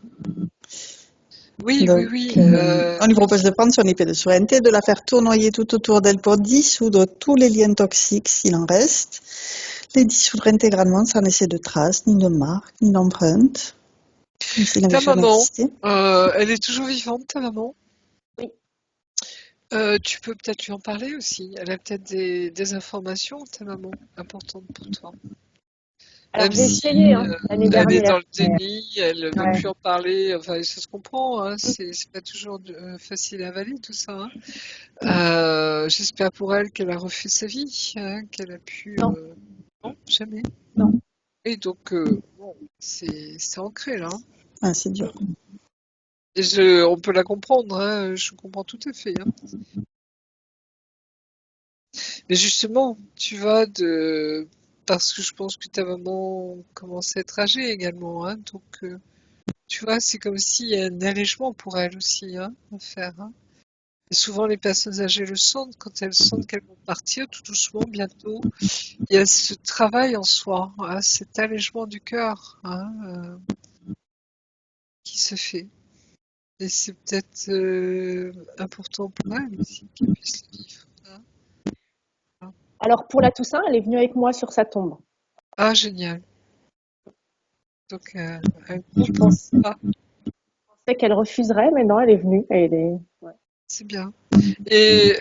Oui, oui, Donc, oui. on lui propose de prendre son épée de souveraineté, de la faire tournoyer tout autour d'elle pour dissoudre tous les liens toxiques s'il en reste, les dissoudre intégralement sans laisser de traces, ni de marques, ni d'empreintes, comme s'il n'avait Ta jamais maman, existé. elle est toujours vivante, ta maman? Oui. Tu peux peut-être lui en parler aussi. Elle a peut-être des informations, ta maman, importantes pour toi. Alors Même j'ai si essayé l'année elle est dernière. dans le déni, elle ne veut Ouais. plus en parler, enfin ça se comprend, hein, c'est pas toujours facile à avaler tout ça. Hein. J'espère pour elle qu'elle a refait sa vie, hein, qu'elle a pu... Non, Non, jamais. non. Et donc, bon, c'est ancré là. Hein. Ah, c'est dur. Et on peut la comprendre, hein, je comprends tout à fait. Hein. Mais justement, tu vois, parce que je pense que ta maman commence à être âgée également, hein, donc tu vois, c'est comme s'il y a un allègement pour elle aussi hein, à faire. Hein. Et souvent, les personnes âgées le sentent quand elles sentent qu'elles vont partir tout doucement, bientôt. Il y a ce travail en soi, hein, cet allègement du cœur hein, qui se fait. Et c'est peut-être important pour elle aussi qu'elle puisse le vivre. Hein. Alors pour la Toussaint, elle est venue avec moi sur sa tombe. Ah, génial. Donc, Je tu pensais ah, qu'elle refuserait, mais non, elle est venue. Ouais. c'est bien. Et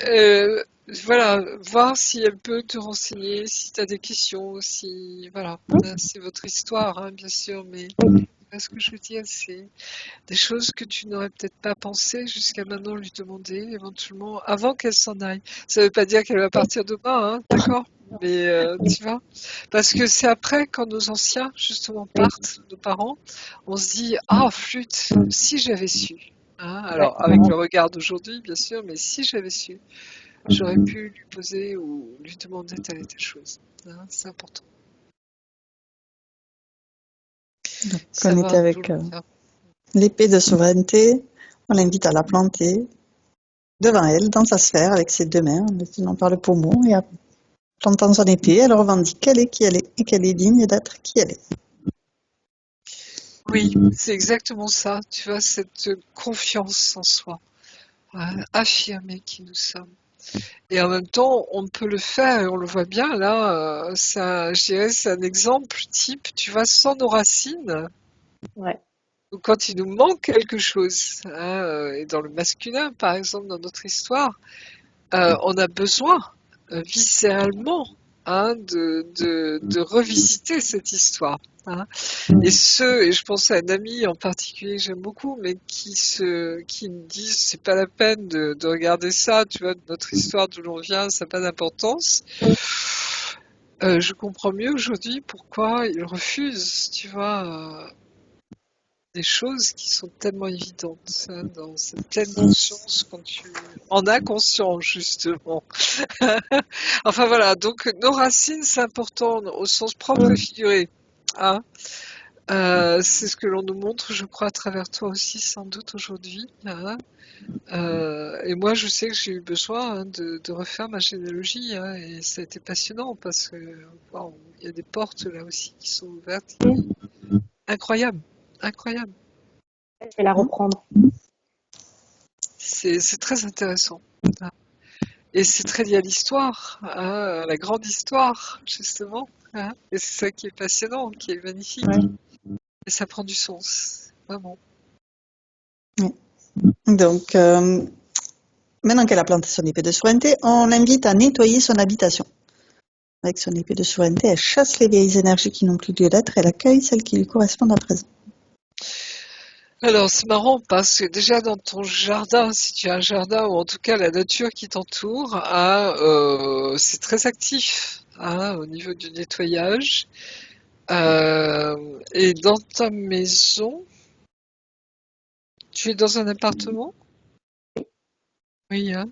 voilà, voir si elle peut te renseigner, si tu as des questions, si voilà, c'est votre histoire, hein, bien sûr, mais ce que je veux dire, c'est des choses que tu n'aurais peut-être pas pensé jusqu'à maintenant lui demander, éventuellement, avant qu'elle s'en aille. Ça ne veut pas dire qu'elle va partir demain, hein, d'accord? Mais tu vois, parce que c'est après, quand nos anciens, justement, partent, nos parents, on se dit, ah, flûte, si j'avais su. Hein, Ouais. alors, avec le regard d'aujourd'hui, bien sûr, mais si j'avais su, j'aurais pu lui poser ou lui demander telle et telle chose. Hein, c'est important. Donc, on était Savoir d'où avec le vient. l'épée de souveraineté. On l'invite à la planter devant elle, dans sa sphère, avec ses deux mains, en tenant par le pommeau, et en plantant son épée, elle revendique qu'elle est qui elle est, et qu'elle est digne d'être qui elle est. Oui, c'est exactement ça. Tu vois, cette confiance en soi, hein, affirmer qui nous sommes. Et en même temps, on peut le faire, et on le voit bien là. Je dirais, c'est un exemple type. Tu vois, sans nos racines, Ouais. ou quand il nous manque quelque chose, hein, et dans le masculin, par exemple, dans notre histoire, on a besoin, viscéralement, hein, de revisiter cette histoire. Hein. Et je pense à un ami en particulier que j'aime beaucoup, mais qui me disent c'est pas la peine de regarder ça, tu vois, notre histoire d'où l'on vient, ça n'a pas d'importance. Je comprends mieux aujourd'hui pourquoi ils refusent, tu vois, des choses qui sont tellement évidentes, hein, dans cette pleine conscience quand tu en as conscience, justement. Enfin voilà, donc nos racines, c'est important au sens propre et figuré. Hein. C'est ce que l'on nous montre, je crois, à travers toi aussi, sans doute aujourd'hui. Hein. Et moi, je sais que j'ai eu besoin de refaire ma généalogie, hein, et ça a été passionnant parce que wow, il y a des portes là aussi qui sont ouvertes. Incroyable, incroyable. Je vais la reprendre. C'est très intéressant. Hein. Et c'est très lié à l'histoire, hein, à la grande histoire, justement. Hein. Et c'est ça qui est passionnant, qui est magnifique. Ouais. Et ça prend du sens, vraiment. Donc, maintenant qu'elle a planté son épée de souveraineté, on l'invite à nettoyer son habitation. Avec son épée de souveraineté, elle chasse les vieilles énergies qui n'ont plus lieu d'être et elle accueille celles qui lui correspondent à présent. Alors, c'est marrant parce que déjà dans ton jardin, si tu as un jardin ou en tout cas la nature qui t'entoure, hein, c'est très actif, hein, au niveau du nettoyage. Et dans ta maison, tu es dans un appartement? Oui, hein.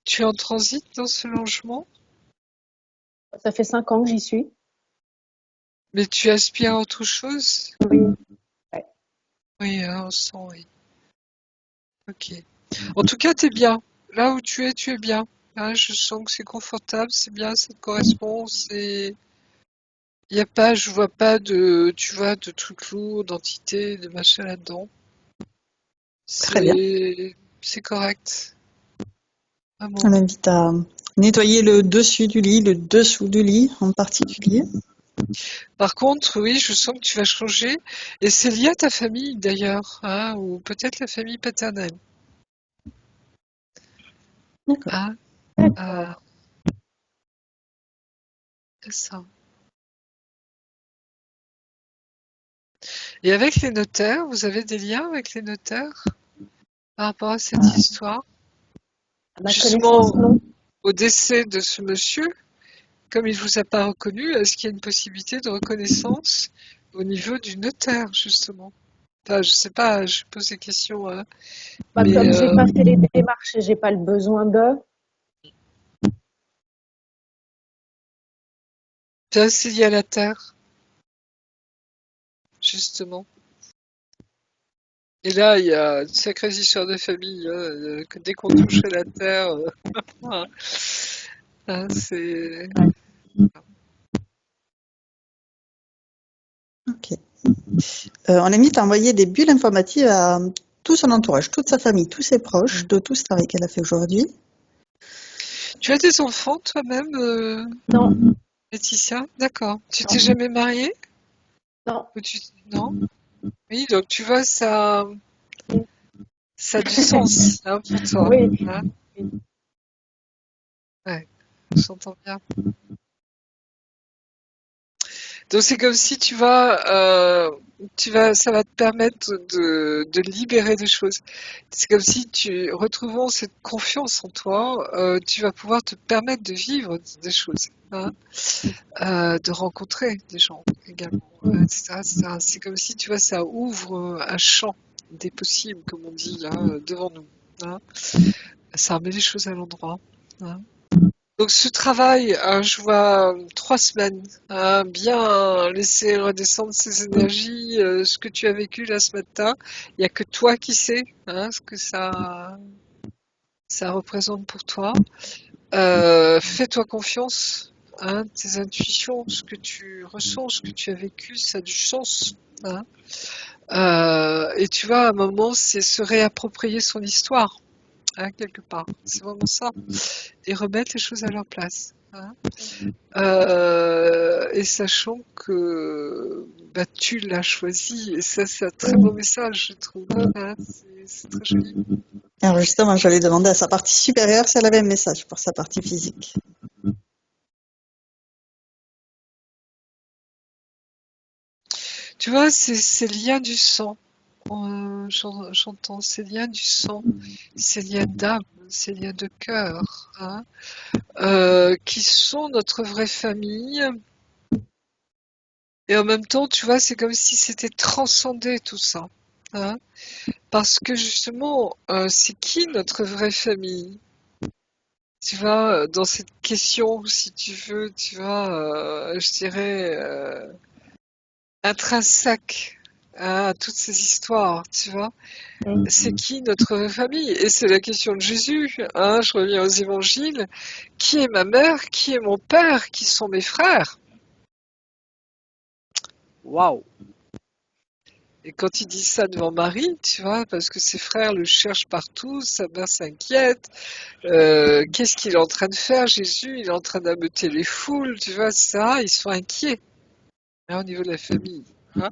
Tu es en transit dans ce logement? Ça fait 5 ans que j'y suis. Mais tu aspires à autre chose? Oui. Ouais. Oui, hein, on sent, oui. Ok. En tout cas, t'es bien. Là où tu es bien. Hein, je sens que c'est confortable, c'est bien, ça te correspond, c'est... Y a pas, je vois pas de, tu vois, de trucs lourds, d'entités, de machin là-dedans. Très bien. C'est correct. Vraiment. On l'invite à nettoyer le dessus du lit, le dessous du lit en particulier. Par contre, oui, je sens que tu vas changer. Et c'est lié à ta famille d'ailleurs, hein, ou peut-être la famille paternelle. D'accord. Hein, D'accord. c'est ça. Et avec les notaires, vous avez des liens avec les notaires par rapport à cette histoire? À ma Justement, connaissance, non. au décès de ce monsieur, comme il vous a pas reconnu, est-ce qu'il y a une possibilité de reconnaissance au niveau du notaire, justement? Enfin, je sais pas, je pose des questions, hein, Bah, mais comme j'ai pas fait les démarches et j'ai pas le besoin de. c'est lié à la terre, justement. Et là, il y a une sacrée histoire de famille, hein, que dès qu'on toucherait la terre, hein, c'est... Ok. On l'invite à envoyer des bulles informatives à tout son entourage, toute sa famille, tous ses proches, de tout ce travail qu'elle a fait aujourd'hui. Tu as des enfants toi-même, Non, Laetitia? D'accord. Tu t'es non, jamais mariée? non. Ou non? Oui, donc tu vois, ça a du sens, hein, pour toi. Oui. Hein. Ouais, j'entends bien. Donc c'est comme si ça va te permettre de libérer des choses. C'est comme si retrouvant cette confiance en toi, tu vas pouvoir te permettre de vivre des choses, hein, de rencontrer des gens également, etc., etc. C'est comme si, tu vois, ça ouvre un champ des possibles, comme on dit là, devant nous. Hein. Ça remet les choses à l'endroit. Hein. Donc ce travail, je vois 3 semaines, hein, bien laisser redescendre ces énergies, ce que tu as vécu là ce matin, il n'y a que toi qui sais, hein, ce que ça représente pour toi. Fais-toi confiance, hein, tes intuitions, ce que tu ressens, ce que tu as vécu, ça a du sens. Hein. Et tu vois, à un moment, c'est se réapproprier son histoire, hein, quelque part. C'est vraiment ça. Et remettre les choses à leur place. Hein. Et sachant que bah, tu l'as choisi, et ça c'est un très beau message, je trouve. Hein, c'est très joli. Alors justement, j'allais demander à sa partie supérieure si elle avait un message pour sa partie physique. Tu vois, c'est liens du sang. J'entends ces liens du sang, ces liens d'âme, ces liens de cœur, hein, qui sont notre vraie famille. Et en même temps, tu vois, c'est comme si c'était transcendé tout ça, hein, parce que justement, c'est qui notre vraie famille? Tu vois, dans cette question, si tu veux, tu vois, je dirais intrinsèque à toutes ces histoires, tu vois. C'est qui notre vraie famille? Et c'est la question de Jésus, hein, je reviens aux évangiles. Qui est ma mère? Qui est mon père? Qui sont mes frères? Waouh! Et quand il dit ça devant Marie, tu vois, parce que ses frères le cherchent partout, sa mère s'inquiète. Qu'est-ce qu'il est en train de faire, Jésus? Il est en train d'ameuter les foules, tu vois, ça. Ils sont inquiets, hein, au niveau de la famille, hein.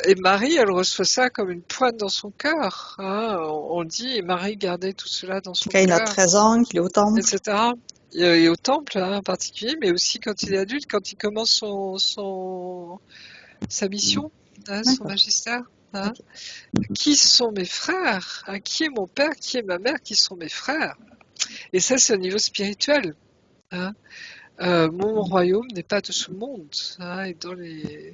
Et Marie, elle reçoit ça comme une pointe dans son cœur, hein. On dit, et Marie gardait tout cela dans son Quand il a cœur, 13 ans, qu'il est au temple. etc. Et au temple, hein, en particulier, mais aussi quand il est adulte, quand il commence sa mission, hein, son D'accord. magistère, hein. Ok. Qui sont mes frères? Hein, qui est mon père? Qui est ma mère? Qui sont mes frères? Et ça, c'est au niveau spirituel, hein. Mon royaume n'est pas de ce monde, hein, et dans les,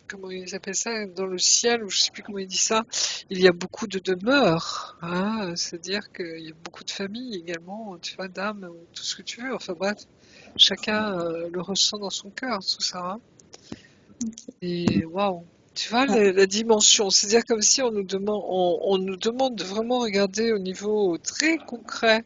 comment ils appellent ça, dans le ciel, ou je sais plus comment il dit ça, il y a beaucoup de demeures, hein, c'est-à-dire qu'il y a beaucoup de familles également, tu vois, d'âmes, ou tout ce que tu veux, enfin bref, chacun le ressent dans son cœur, tout ça, hein. Et waouh, tu vois la dimension, c'est-à-dire comme si on nous demande de vraiment regarder au niveau très concret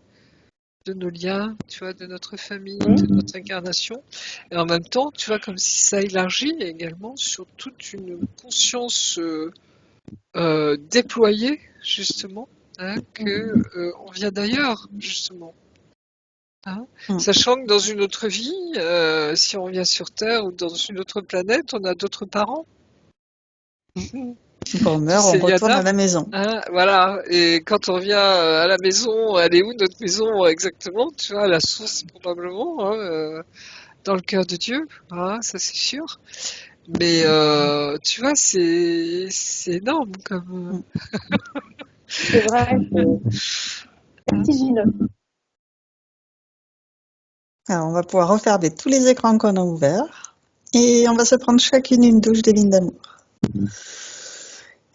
de nos liens, tu vois, de notre famille, de notre incarnation. Et en même temps, tu vois, comme si ça élargit également sur toute une conscience déployée, justement, hein, que on vient d'ailleurs, justement. Hein. Sachant que dans une autre vie, si on vient sur Terre ou dans une autre planète, on a d'autres parents. Quand on meurt, on retourne à la maison. Hein, voilà, et quand on revient à la maison, elle est où notre maison exactement? Tu vois, à la source probablement, hein, dans le cœur de Dieu, hein, ça c'est sûr. Mais tu vois, c'est énorme comme. C'est vrai, c'est vertigineux. Alors, on va pouvoir refermer tous les écrans qu'on a ouverts et on va se prendre chacune une douche divine d'amour.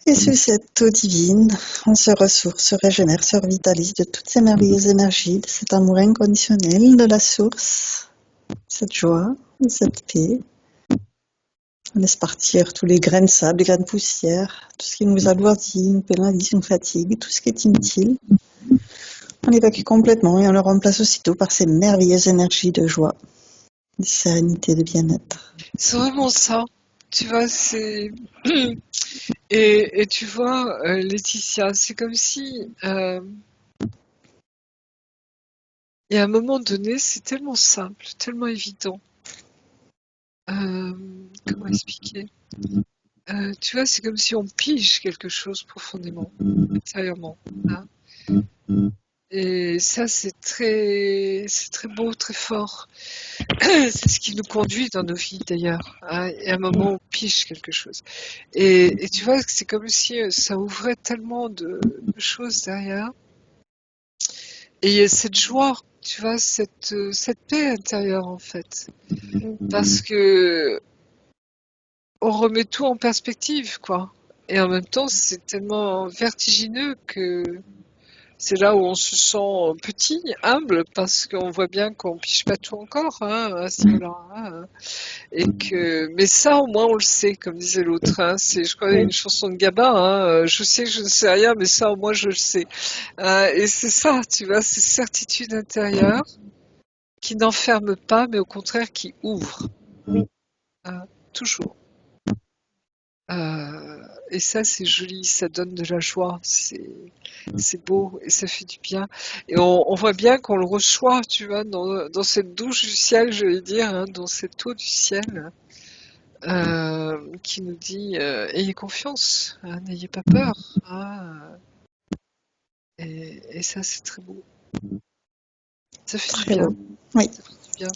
Et sous cette eau divine, on se ressource, se régénère, se revitalise de toutes ces merveilleuses énergies, de cet amour inconditionnel de la source, cette joie, cette paix. On laisse partir tous les grains de sable, les grains de poussière, tout ce qui nous alourdit, nous pénalise, nous fatigue, tout ce qui est inutile. On l'évacue complètement et on le remplace aussitôt par ces merveilleuses énergies de joie, de sérénité, de bien-être. C'est vraiment ça. Tu vois, c'est. Et tu vois, Laetitia, c'est comme si. Et à un moment donné, c'est tellement simple, tellement évident. Comment expliquer? Tu vois, c'est comme si on pige quelque chose profondément, intérieurement, hein. Et ça, c'est très beau, très fort. C'est ce qui nous conduit dans nos vies d'ailleurs, hein. Et à un moment, on pige quelque chose. Et tu vois, c'est comme si ça ouvrait tellement de choses derrière. Et il y a cette joie, tu vois, cette paix intérieure en fait. Parce que on remet tout en perspective, quoi. Et en même temps, c'est tellement vertigineux que c'est là où on se sent petit, humble, parce qu'on voit bien qu'on piche pas tout encore, hein, à ce niveau-là, hein. Et que, mais ça, au moins, on le sait, comme disait l'autre, hein. C'est, je crois, une chanson de Gabin, hein. Je sais que je ne sais rien, mais ça, au moins, je le sais. Et c'est ça, tu vois, ces certitudes intérieures qui n'enferment pas, mais au contraire qui ouvrent, toujours. Et ça, c'est joli, ça donne de la joie, c'est beau et ça fait du bien. Et on voit bien qu'on le reçoit, tu vois, dans cette douche du ciel, je vais dire, hein, dans cette eau du ciel, qui nous dit ayez confiance, hein, n'ayez pas peur, hein. Et ça, c'est très beau. Ça fait du Très bien. beau. Oui. Ça fait du bien.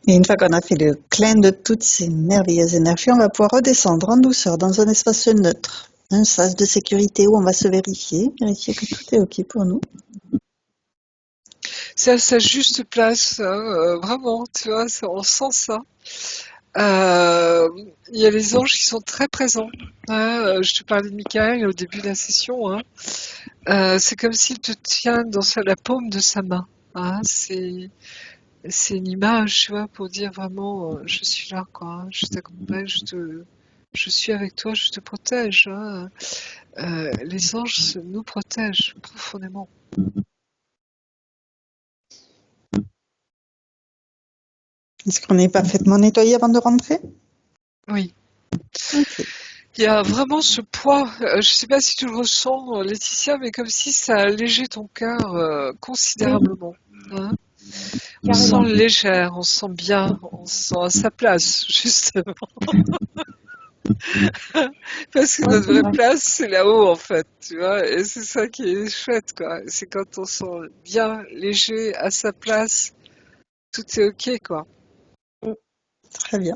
Et une fois qu'on a fait le clin de toutes ces merveilleuses énergies, on va pouvoir redescendre en douceur dans un espace neutre, un sas de sécurité où on va se vérifier que tout est OK pour nous. C'est à sa juste place, hein, vraiment, tu vois, on sent ça. Il y a les anges qui sont très présents, hein. Je te parlais de Michael au début de la session, hein. C'est comme s'il te tient dans la paume de sa main, hein. C'est une image, tu vois, pour dire vraiment, je suis là, quoi, hein. Je t'accompagne, je suis avec toi, je te protège, hein. Les anges nous protègent profondément. Est-ce qu'on est parfaitement nettoyé avant de rentrer? Oui. OK. Il y a vraiment ce poids, je ne sais pas si tu le ressens, Laetitia, mais comme si ça allégeait ton cœur considérablement, hein. On se Carrément. sent légère, on se sent bien, on se sent à sa place, justement. Parce que Ouais, notre c'est vraie vrai. place, c'est là-haut, en fait, tu vois. Et c'est ça qui est chouette, quoi. C'est quand on se sent bien, léger, à sa place, tout est OK, quoi. Très bien.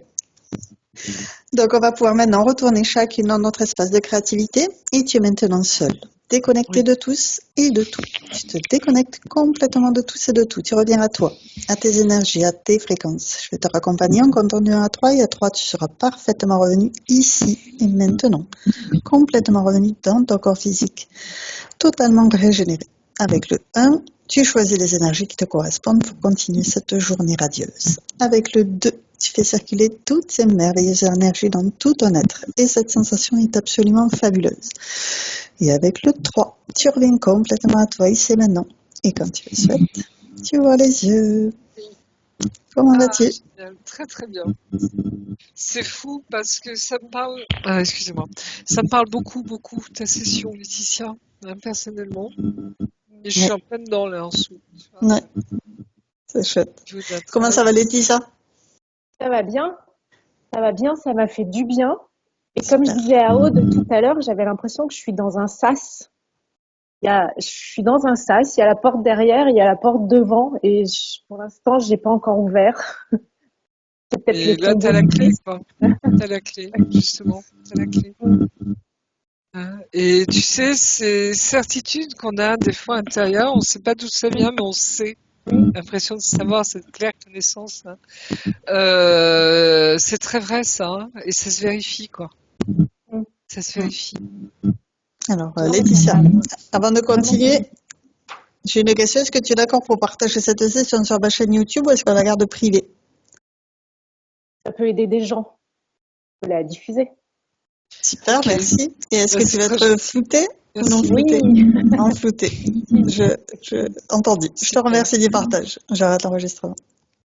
Donc, on va pouvoir maintenant retourner chacune dans notre espace de créativité et tu es maintenant seule, déconnectée Oui. de tous et de tout. Tu te déconnectes complètement de tous et de tout. Tu reviens à toi, à tes énergies, à tes fréquences. Je vais te raccompagner en comptant de 1 à 3 et à 3, tu seras parfaitement revenu ici et maintenant, complètement revenu dans ton corps physique, totalement régénéré. Avec le 1, tu choisis les énergies qui te correspondent pour continuer cette journée radieuse. Avec le 2, tu fais circuler toutes ces merveilleuses énergies dans tout ton être et cette sensation est absolument fabuleuse. Et avec le 3, tu reviens complètement à toi ici et maintenant. Et quand tu le souhaites, tu ouvres les yeux. Comment vas-tu? Génial, très très bien. C'est fou parce que ça me parle. Excusez-moi. Ça me parle beaucoup, beaucoup ta session, Laetitia, hein, personnellement. Et je suis Ouais, en pleine dedans là en dessous. Tu vois, ouais, c'est chouette. au niveau de la Comment ça va, trace. Laetitia? Ça va bien, ça va bien, ça m'a fait du bien. Et comme je Super. disais à Aude tout à l'heure, j'avais l'impression que je suis dans un sas. Je suis dans un sas, il y a la porte derrière, il y a la porte devant, et pour l'instant, je n'ai pas encore ouvert. C'est peut-être Et les là, t'as tombeaux. la clé, quoi. T'as la clé, justement. T'as la clé. Hein. Et tu sais, ces certitudes qu'on a des fois intérieures, on ne sait pas d'où ça vient, mais on sait. L'impression de savoir, cette claire connaissance, hein. C'est très vrai, ça, hein. Et ça se vérifie, quoi. Ça se vérifie. Alors, Non, mais ça Laetitia, m'a avant de vraiment fait du continuer, j'ai une question. Est-ce que tu es d'accord pour partager cette session sur ma chaîne YouTube ou est-ce qu'on la garde privée? Ça peut aider des gens. On peut la diffuser. Super, Ok. merci. Et est-ce Bah, que tu c'est vas très être gentil. flouté ou non Merci. flouté? Oui, Non flouté. Entendu. Je te Super. remercie du partage. J'arrête l'enregistrement.